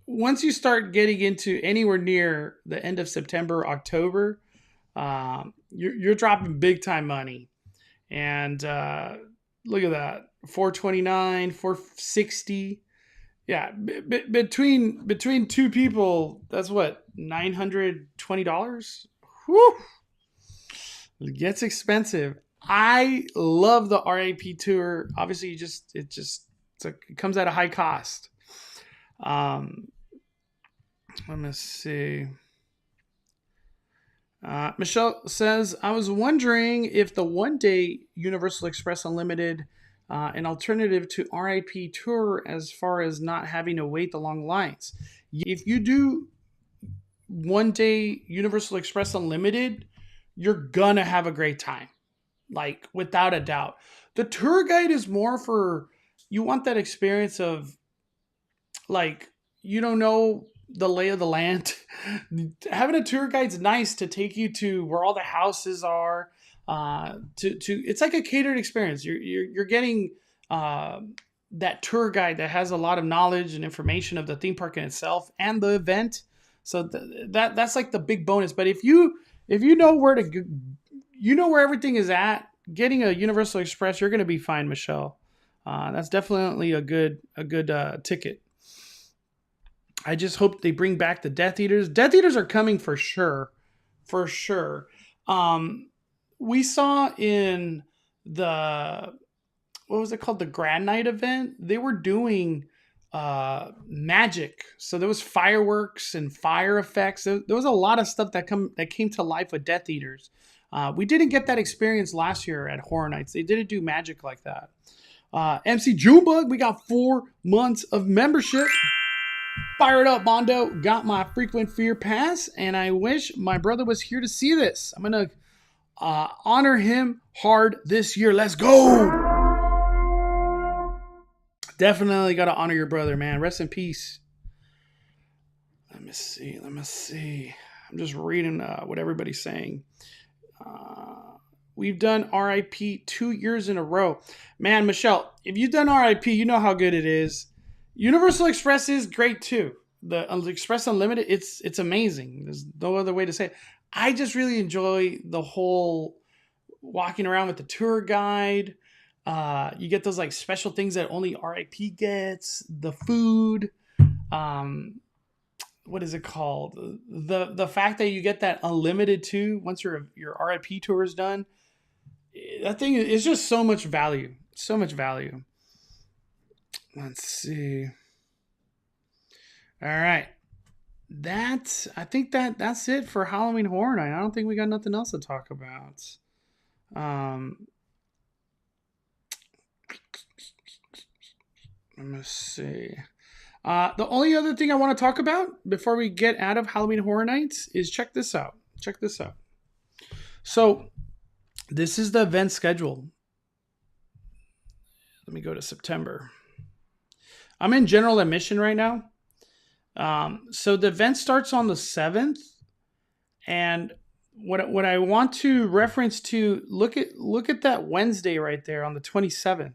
once you start getting into anywhere near the end of September, October, you're dropping big time money. And look at that, $429, $460. Yeah, between two people, that's what, $920. Whew, it gets expensive. I love the R.I.P. tour. Obviously, it comes at a high cost. Let me see. Michelle says, I was wondering if the one-day Universal Express Unlimited, an alternative to R.I.P. tour as far as not having to wait the long lines. If you do one-day Universal Express Unlimited, you're gonna have a great time, like without a doubt. The tour guide is more for, you want that experience of, like, you don't know the lay of the land. Having a tour guide's nice to take you to where all the houses are. It's like a catered experience. You're getting that tour guide that has a lot of knowledge and information of the theme park in itself and the event. So that's like the big bonus. But if you know where to go, you know where everything is at, getting a Universal Express, you're going to be fine, Michelle. That's definitely a good ticket. I just hope they bring back the Death Eaters. Death Eaters are coming for sure. For sure. We saw in the, what was it called? The Grand Night event. They were doing magic. So there was fireworks and fire effects. There was a lot of stuff that came to life with Death Eaters. We didn't get that experience last year at Horror Nights. They didn't do magic like that. MC Junebug, we got 4 months of membership. Fire it up, Mondo. Got my frequent fear pass, and I wish my brother was here to see this. I'm going to honor him hard this year. Let's go. Definitely got to honor your brother, man. Rest in peace. Let me see. I'm just reading what everybody's saying. We've done RIP 2 years in a row. Man, Michelle, if you've done RIP, you know how good it is. Universal Express is great too. The Express Unlimited, it's amazing. There's no other way to say it. I just really enjoy the whole walking around with the tour guide. You get those like special things that only RIP gets. The food. What is it called? The fact that you get that unlimited too once your RIP tour is done. That thing is just so much value. So much value. Let's see. All right. I think that's it for Halloween Horror Night. I don't think we got nothing else to talk about. Let me see. The only other thing I want to talk about before we get out of Halloween Horror Nights is check this out. So this is the event schedule. Let me go to September. I'm in general admission right now. So the event starts on the 7th. And what I want to reference to, look at that Wednesday right there on the 27th.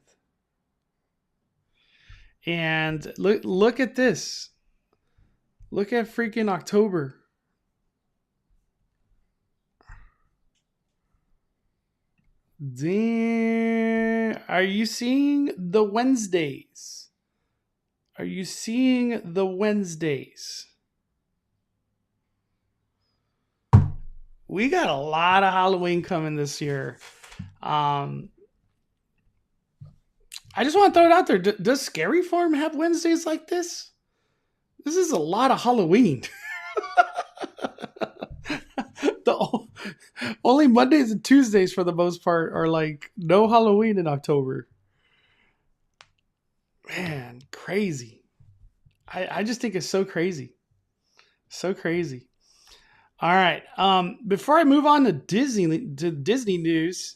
And look at this. Look at freaking October. Damn. Are you seeing the Wednesdays? Are you seeing the Wednesdays? We got a lot of Halloween coming this year. I just want to throw it out there. Does Scary Farm have Wednesdays like this? This is a lot of Halloween. The only Mondays and Tuesdays for the most part are like no Halloween in October. Man, crazy. I just think it's so crazy. So crazy. All right. Before I move on to Disney news,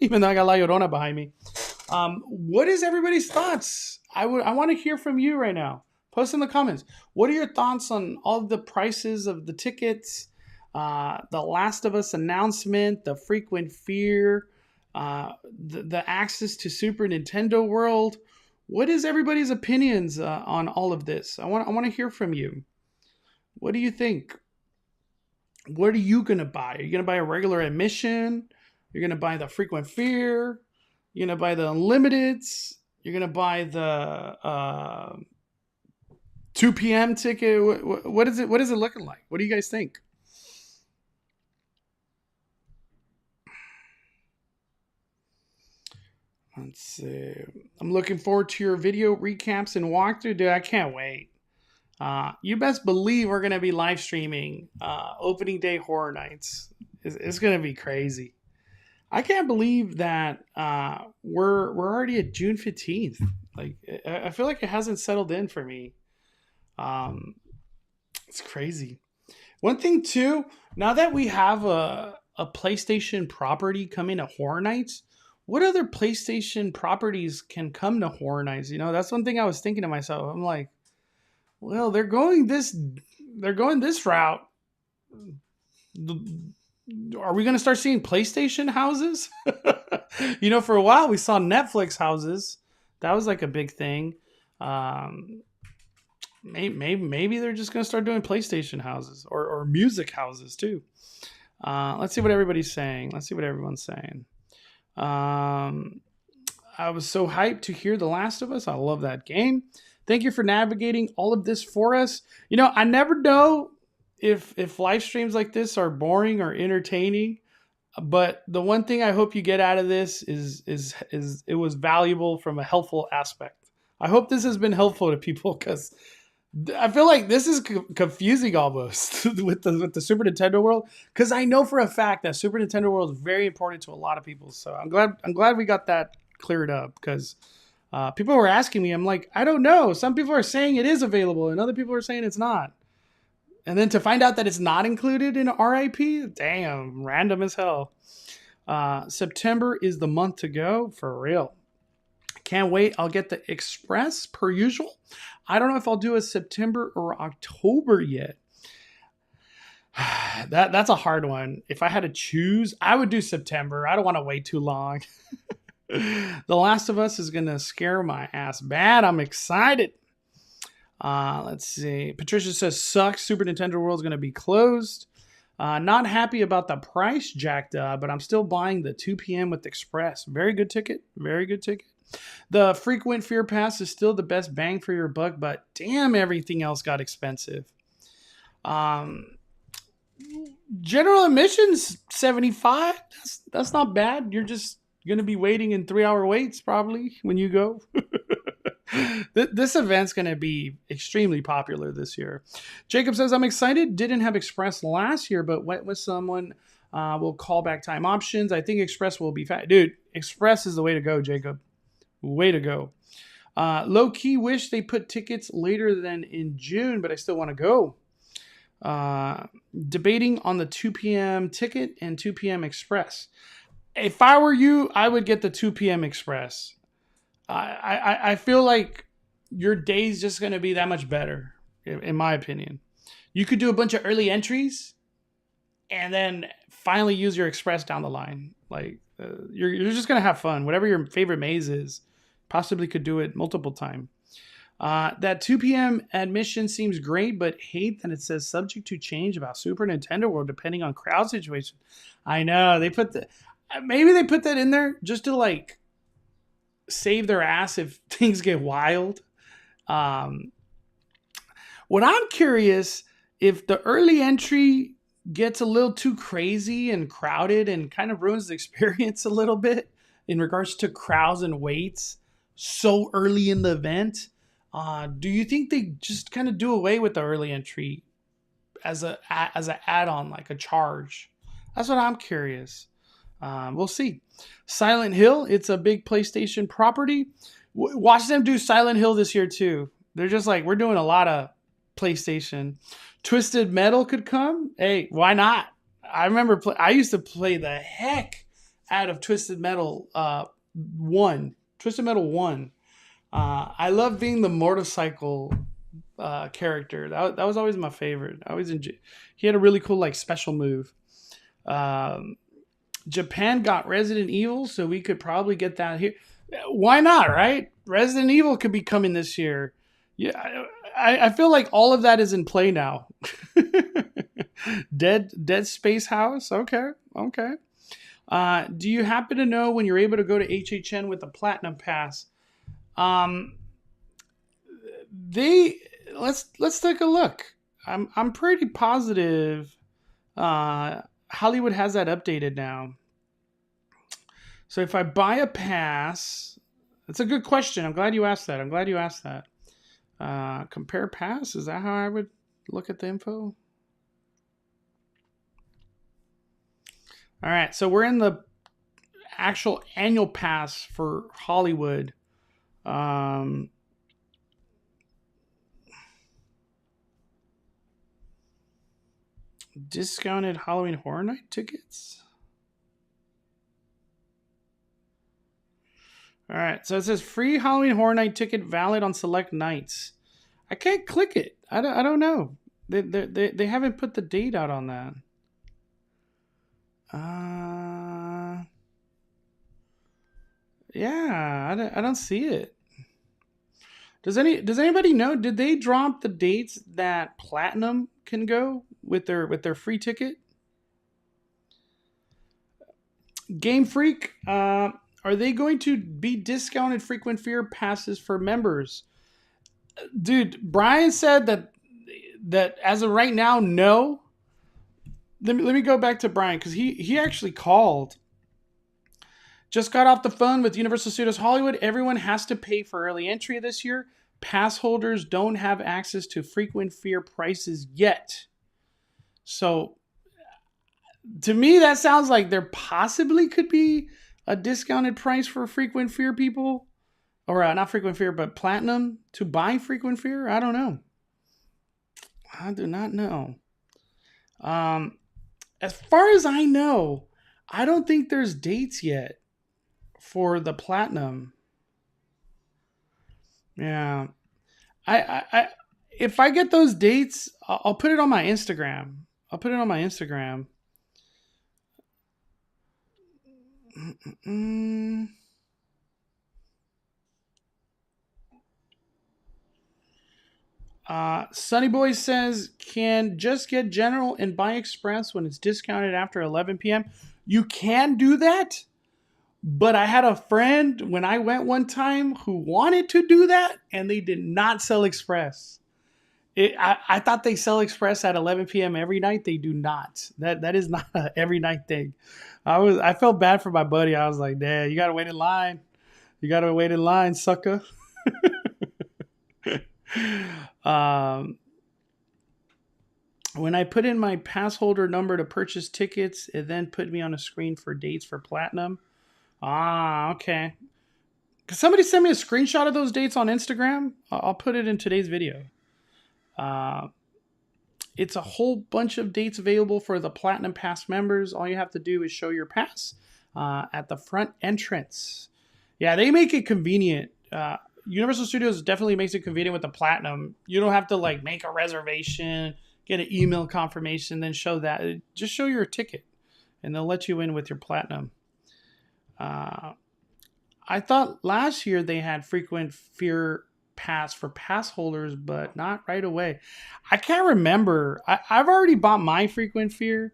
even though I got La Llorona behind me, what is everybody's thoughts? I want to hear from you right now. Post in the comments. What are your thoughts on all the prices of the tickets, the Last of Us announcement, the Frequent Fear, the access to Super Nintendo World? What is everybody's opinions on all of this? I want to hear from you. What do you think? What are you going to buy? Are you going to buy a regular admission? You're going to buy the Frequent Fear? You're going to buy the Unlimiteds? You're going to buy the 2 p.m. ticket? What is it looking like? What do you guys think? Let's see. I'm looking forward to your video recaps and walkthrough. Dude, I can't wait. You best believe we're going to be live streaming opening day Horror Nights. It's going to be crazy. I can't believe that we're already at June 15th. Like, I feel like it hasn't settled in for me. It's crazy. One thing too, now that we have a PlayStation property coming to Horror Nights, what other PlayStation properties can come to Horror Nights? You know, that's one thing I was thinking to myself. I'm like, well, they're going this route. Are we going to start seeing PlayStation houses? You know, for a while we saw Netflix houses. That was like a big thing. Maybe they're just going to start doing PlayStation houses or music houses too. Let's see what everybody's saying. Let's see what everyone's saying. I was so hyped to hear The Last of Us. I love that game. Thank you for navigating all of this for us. You know, I never know if live streams like this are boring or entertaining, but the one thing I hope you get out of this is it was valuable from a helpful aspect. I hope this has been helpful to people because I feel like this is confusing almost with the Super Nintendo World, because I know for a fact that Super Nintendo World is very important to a lot of people. So I'm glad we got that cleared up, because people were asking me. I'm like, I don't know. Some people are saying it is available, and other people are saying it's not. And then to find out that it's not included in R.I.P., damn, random as hell. September is the month to go, for real. Can't wait. I'll get the Express per usual. I don't know if I'll do a September or October yet. That's a hard one. If I had to choose, I would do September. I don't want to wait too long. The Last of Us is going to scare my ass bad. I'm excited. Let's see. Patricia says, sucks. Super Nintendo World is going to be closed. Not happy about the price jacked up, but I'm still buying the 2 p.m. with Express. Very good ticket. Very good ticket. The Frequent Fear Pass is still the best bang for your buck, but damn, everything else got expensive. General admissions, $75. That's not bad. You're just going to be waiting in 3-hour waits probably when you go. This event's going to be extremely popular this year. Jacob says, I'm excited. Didn't have Express last year, but went with someone. Will call back time options. I think Express will be fat. Dude, Express is the way to go, Jacob. Way to go. Low key wish they put tickets later than in June, but I still want to go. Debating on the 2 p.m. ticket and 2 p.m. Express. If I were you, I would get the 2 p.m. Express. I feel like your day's just going to be that much better, in my opinion. You could do a bunch of early entries and then finally use your Express down the line. Like, you're just going to have fun. Whatever your favorite maze is, possibly could do it multiple times. That 2 p.m. admission seems great, but hate that it says subject to change about Super Nintendo World depending on crowd situation. I know maybe they put that in there just to like save their ass if things get wild. Um, what I'm curious, if the early entry gets a little too crazy and crowded and kind of ruins the experience a little bit in regards to crowds and waits so early in the event, do you think they just kind of do away with the early entry as an add-on, like a charge? That's what I'm curious. We'll see. Silent Hill, it's a big PlayStation property. Watch them do Silent Hill this year too. They're just like, we're doing a lot of PlayStation. Twisted Metal could come. Hey, why not? I remember I used to play the heck out of Twisted Metal 1. Twisted Metal 1. I love being the motorcycle character. That was always my favorite. I always enjoyed. He had a really cool like special move. Japan got Resident Evil, so we could probably get that here. Why not, right? Resident Evil could be coming this year. Yeah, I feel like all of that is in play now. Dead Space House. Okay. Do you happen to know when you're able to go to HHN with the Platinum Pass? Let's take a look. I'm pretty positive Hollywood has that updated now. So if I buy a pass, that's a good question. I'm glad you asked that. Compare pass, is that how I would look at the info? All right, so we're in the actual annual pass for Hollywood. Discounted Halloween Horror Night tickets. All right, so it says free Halloween Horror Night ticket valid on select nights. I can't click it. I don't know. They haven't put the date out on that. Yeah, I don't see it. Does anybody know? Did they drop the dates that Platinum can go with their free ticket? Game Freak, are they going to be discounted frequent fear passes for members? Dude, Brian said that as of right now, no. Let me go back to Brian because he actually called. Just got off the phone with Universal Studios Hollywood. Everyone has to pay for early entry this year. Pass holders don't have access to frequent fear prices yet. So, to me, that sounds like there possibly could be a discounted price for frequent fear people. Or not frequent fear, but Platinum to buy frequent fear. I don't know. I do not know. As far as I know, I don't think there's dates yet for the Platinum. Yeah. I if I get those dates, I'll put it on my Instagram. Sunny Boy says, can just get general and buy express when it's discounted after 11 p.m. You can do that, but I had a friend when I went one time who wanted to do that, and they did not sell express. I thought they sell express at 11 p.m. every night. They do not. That is not an every night thing. I felt bad for my buddy. I was like, "Dad, you gotta wait in line. Sucker." When I put in my pass holder number to purchase tickets, it then put me on a screen for dates for Platinum. Okay. Could somebody send me a screenshot of those dates on Instagram? I'll put it in today's video. It's a whole bunch of dates available for the Platinum Pass members. All you have to do is show your pass at the front entrance. Yeah, they make it convenient. Universal Studios definitely makes it convenient with the Platinum. You don't have to like make a reservation, get an email confirmation, then show that. Just show your ticket, and they'll let you in with your Platinum. I thought last year they had frequent fear pass for pass holders, but not right away. I can't remember. I've already bought my frequent fear.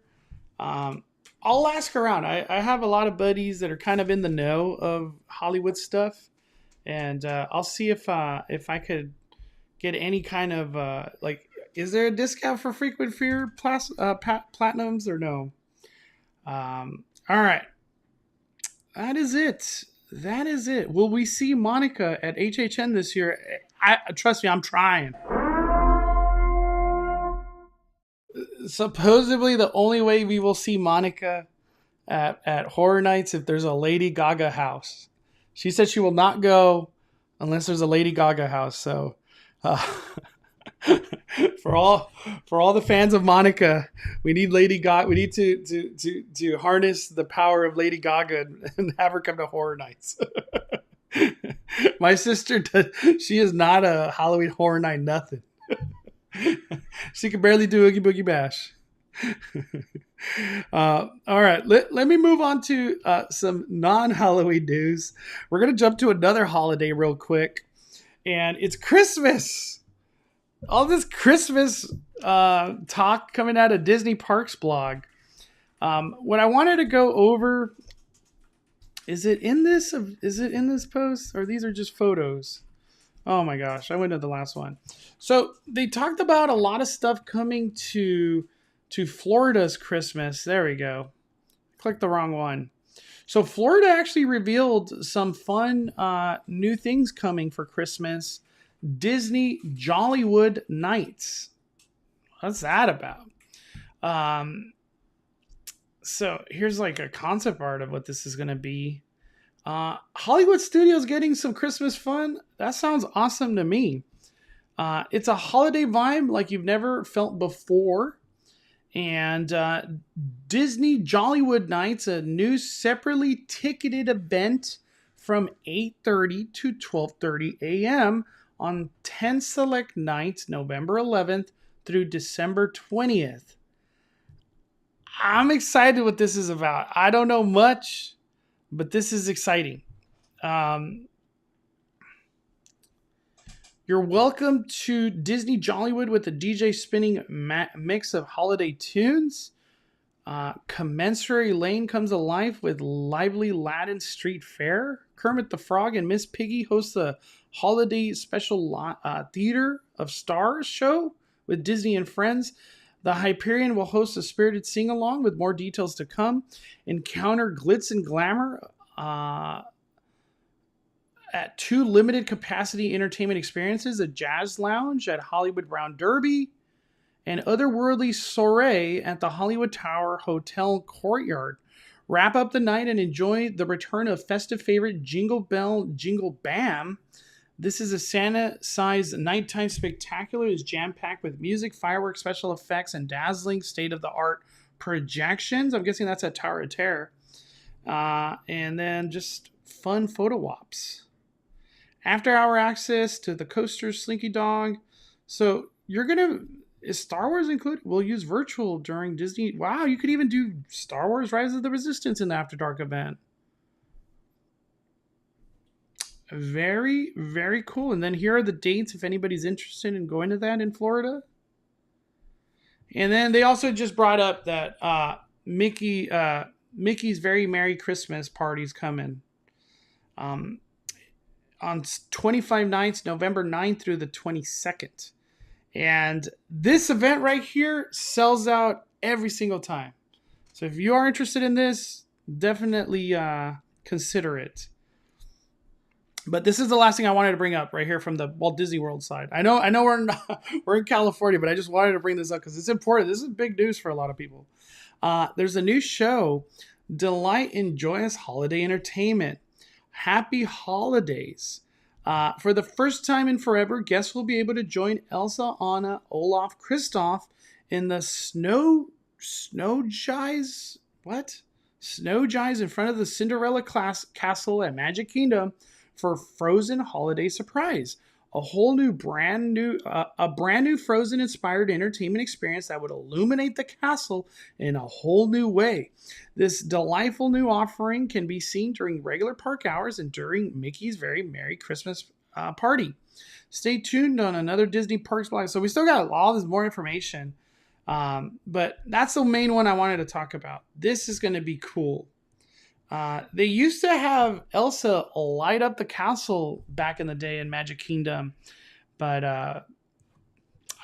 I'll ask around. I have a lot of buddies that are kind of in the know of Hollywood stuff, and I'll see if I could get any kind of like, is there a discount for frequent fear platinums or no? All right. That is it. That is it. Will we see Monica at HHN this year? Trust me, I'm trying. Supposedly, the only way we will see Monica at Horror Nights if there's a Lady Gaga house. She said she will not go unless there's a Lady Gaga house. So, for all the fans of Monica, we need Lady Gaga. We need to harness the power of Lady Gaga and have her come to Horror Nights. My sister, she is not a Halloween Horror Night nothing. She can barely do Oogie Boogie Bash. All right, let me move on to some non-Halloween news. We're going to jump to another holiday real quick, and it's Christmas. All this Christmas talk coming out of Disney Parks blog. What I wanted to go over, is it in this post, or these are just photos? Oh my gosh, I went to the last one. So they talked about a lot of stuff coming to Florida's Christmas. There we go. Clicked the wrong one. So Florida actually revealed some fun new things coming for Christmas. Disney Jollywood Nights. What's that about? So here's like a concept art of what this is going to be. Hollywood Studios getting some Christmas fun. That sounds awesome to me. It's a holiday vibe like you've never felt before. And Disney Jollywood Nights, a new separately ticketed event from 8:30 to 12:30 a.m. on 10 select nights, November 11th through December 20th. I'm excited what this is about. I don't know much, but this is exciting. You're welcome to Disney Jollywood with a DJ spinning mix of holiday tunes. Commensurary Lane comes alive with lively Latin street fare. Kermit the Frog and Miss Piggy host a holiday special Theater of Stars show with Disney and Friends. The Hyperion will host a spirited sing-along with more details to come. Encounter glitz and glamour at 2 limited capacity entertainment experiences, a jazz lounge at Hollywood Brown Derby, and otherworldly soiree at the Hollywood Tower Hotel Courtyard. Wrap up the night and enjoy the return of festive favorite Jingle Bell Jingle Bam. This is a Santa-sized nighttime spectacular. It's jam-packed with music, fireworks, special effects, and dazzling state-of-the-art projections. I'm guessing that's at Tower of Terror. And then just fun photo ops. After-hour access to the coaster Slinky Dog. So you're going to... Is Star Wars included? We'll use virtual during Disney. Wow, you could even do Star Wars Rise of the Resistance in the After Dark event. Very, very cool. And then here are the dates if anybody's interested in going to that in Florida. And then they also just brought up that Mickey's Very Merry Christmas party's coming. On 25 nights, November 9th through the 22nd. And this event right here sells out every single time. So if you are interested in this, definitely consider it. But this is the last thing I wanted to bring up right here from the Walt Disney World side. I know we're in California, but I just wanted to bring this up because it's important. This is big news for a lot of people. There's a new show, Delight in Joyous Holiday Entertainment. Happy Holidays. For the first time in forever, guests will be able to join Elsa, Anna, Olaf, Kristoff in the Snow Jies in front of the Cinderella castle at Magic Kingdom for Frozen holiday surprise. A brand new Frozen inspired entertainment experience that would illuminate the castle in a whole new way. This delightful new offering can be seen during regular park hours and during Mickey's Very Merry Christmas party. Stay tuned on another Disney Parks blog. So we still got all this more information, but that's the main one I wanted to talk about. This is going to be cool. They used to have Elsa light up the castle back in the day in Magic Kingdom, but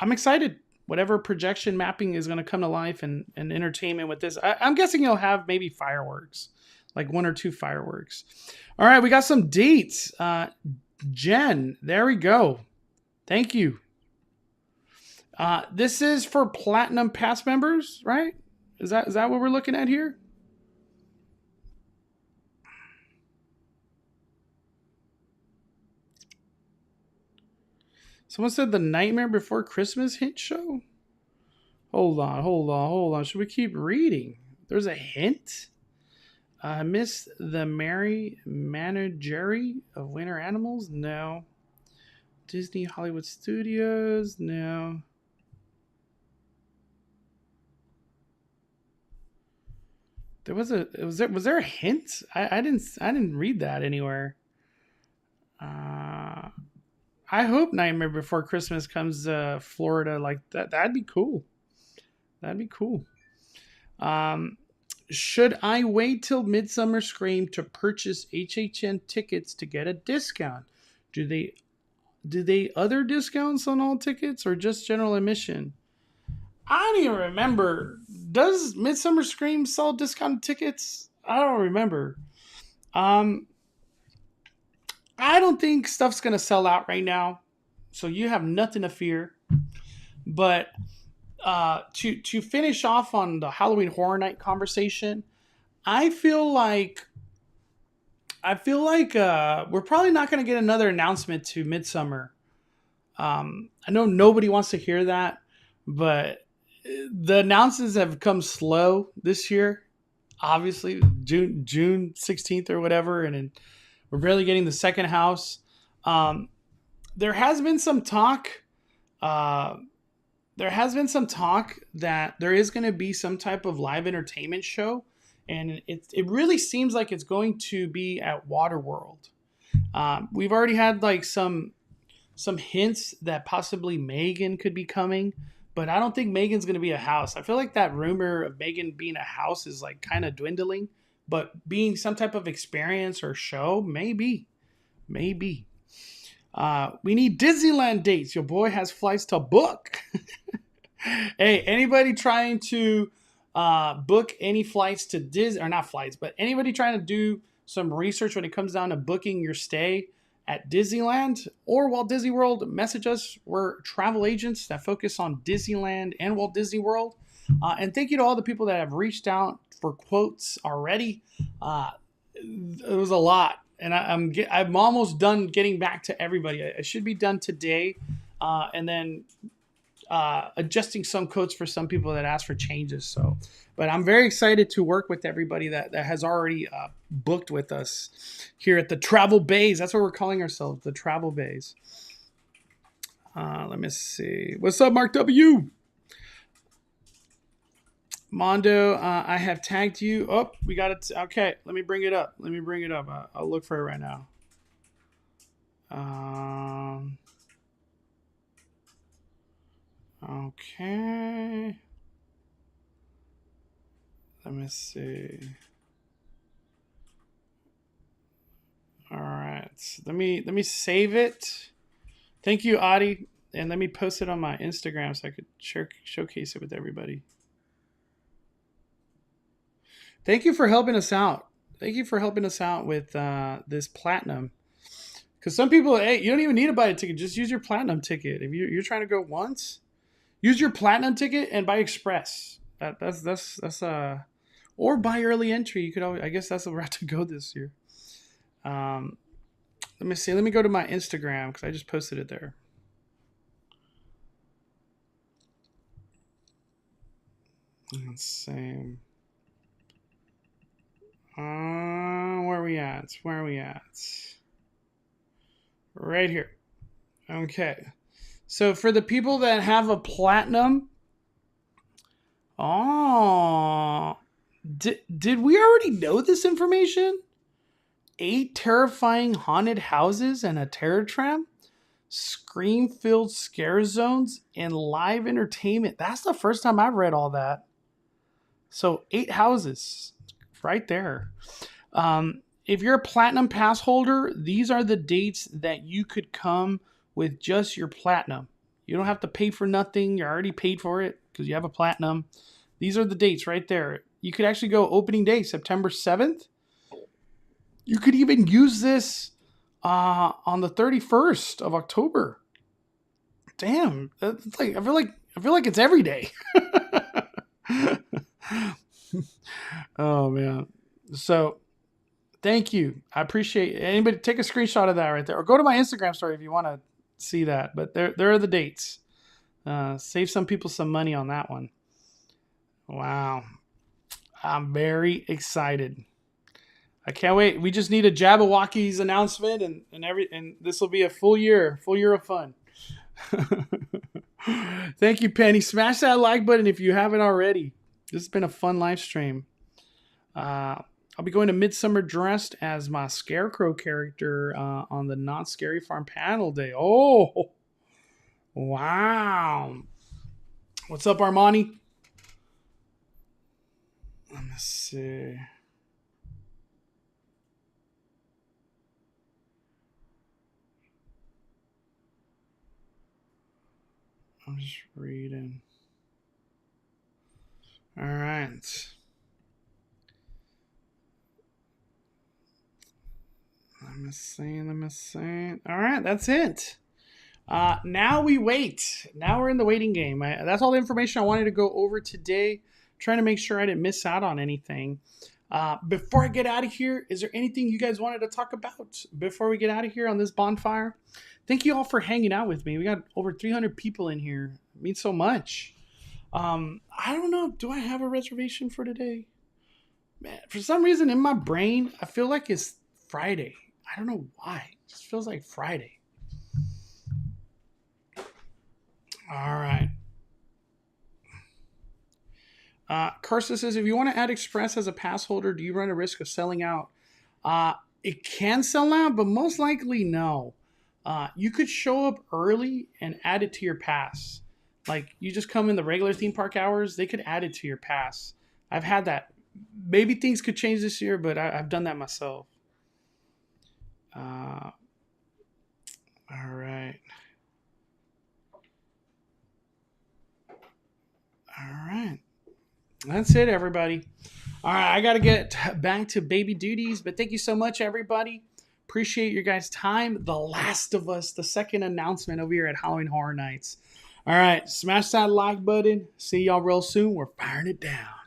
I'm excited. Whatever projection mapping is going to come to life and entertainment with this. I'm guessing you'll have maybe fireworks, like 1 or 2 fireworks. All right, we got some dates. Jen, there we go. Thank you. This is for Platinum Pass members, right? Is that what we're looking at here? Someone said the Nightmare Before Christmas hint show? Hold on. Should we keep reading? There's a hint? Miss the Mary Menagerie of Winter Animals? No. Disney Hollywood Studios? No. Was there a hint? I didn't read that anywhere. I hope Nightmare Before Christmas comes to Florida like that. That'd be cool. Should I wait till Midsummer Scream to purchase HHN tickets to get a discount? Do they other discounts on all tickets or just general admission? I don't even remember. Does Midsummer Scream sell discounted tickets? I don't remember. I don't think stuff's going to sell out right now. So you have nothing to fear. But to finish off on the Halloween Horror Night conversation, I feel like we're probably not going to get another announcement to Midsummer. I know nobody wants to hear that, but the announcements have come slow this year. Obviously, June 16th or whatever, and we're barely getting the second house. There has been some talk. That there is going to be some type of live entertainment show, and it really seems like it's going to be at Waterworld. We've already had like some hints that possibly Megan could be coming, but I don't think Megan's going to be a house. I feel like that rumor of Megan being a house is like kind of dwindling, but being some type of experience or show, maybe. We need Disneyland dates. Your boy has flights to book. Hey, anybody trying to book any flights to Disney, or not flights, but anybody trying to do some research when it comes down to booking your stay at Disneyland or Walt Disney World, message us. We're travel agents that focus on Disneyland and Walt Disney World. And thank you to all the people that have reached out for quotes already. It was a lot, and I'm almost done getting back to everybody. I should be done today, and then adjusting some quotes for some people that asked for changes. So, but I'm very excited to work with everybody that has already booked with us here at the Travel Bays. That's what we're calling ourselves, the Travel Bays. Let me see. What's up, Mark W? Mondo, I have tagged you. Oh, we got it. Okay, let me bring it up. I'll look for it right now. Okay. Let me see. All right. Let me save it. Thank you, Adi. And let me post it on my Instagram so I could showcase it with everybody. Thank you for helping us out. With this platinum. Because some people, hey, you don't even need to buy a ticket. Just use your platinum ticket. If you're trying to go once, use your platinum ticket and buy express. That's or buy early entry. You could always, I guess that's the route to go this year. Let me see. Let me go to my Instagram because I just posted it there. Let's see. Where are we at? Right here. Okay. So for the people that have a platinum, did we already know this information? 8 terrifying haunted houses and a terror tram, scream-filled scare zones, and live entertainment. That's the first time I've read all that. So 8 houses. Right there. If you're a platinum pass holder, these are the dates that you could come with just your platinum. You don't have to pay for nothing. You're already paid for it because you have a platinum. These are the dates right there. You could actually go opening day, September 7th. You could even use this on the 31st of October. Damn, that's like I feel like it's every day. Oh man. So thank you. I appreciate it. Anybody take a screenshot of that right there, or go to my Instagram story if you want to see that. But there are the dates. Save some people some money on that one. Wow. I'm very excited. I can't wait. We just need a Jabberwockies announcement and this will be a full year of fun. Thank you, Penny. Smash that like button if you haven't already. This has been a fun live stream. I'll be going to Midsummer dressed as my Scarecrow character on the Not Scary Farm panel day. Oh, wow. What's up, Armani? Let me see. I'm just reading. All right. Let me see. All right, that's it. Now we wait. Now we're in the waiting game. That's all the information I wanted to go over today. Trying to make sure I didn't miss out on anything. Before I get out of here, is there anything you guys wanted to talk about before we get out of here on this bonfire? Thank you all for hanging out with me. We got over 300 people in here. It means so much. I don't know. Do I have a reservation for today? Man, for some reason in my brain, I feel like it's Friday. I don't know why. It just feels like Friday. All right. Carson says, if you want to add Express as a pass holder, do you run a risk of selling out? It can sell out, but most likely no. You could show up early and add it to your pass. Like, you just come in the regular theme park hours, they could add it to your pass. I've had that. Maybe things could change this year, but I've done that myself. All right. All right. That's it, everybody. All right, I got to get back to baby duties, but thank you so much, everybody. Appreciate your guys' time. The Last of Us, the second announcement over here at Halloween Horror Nights. All right, smash that like button. See y'all real soon. We're firing it down.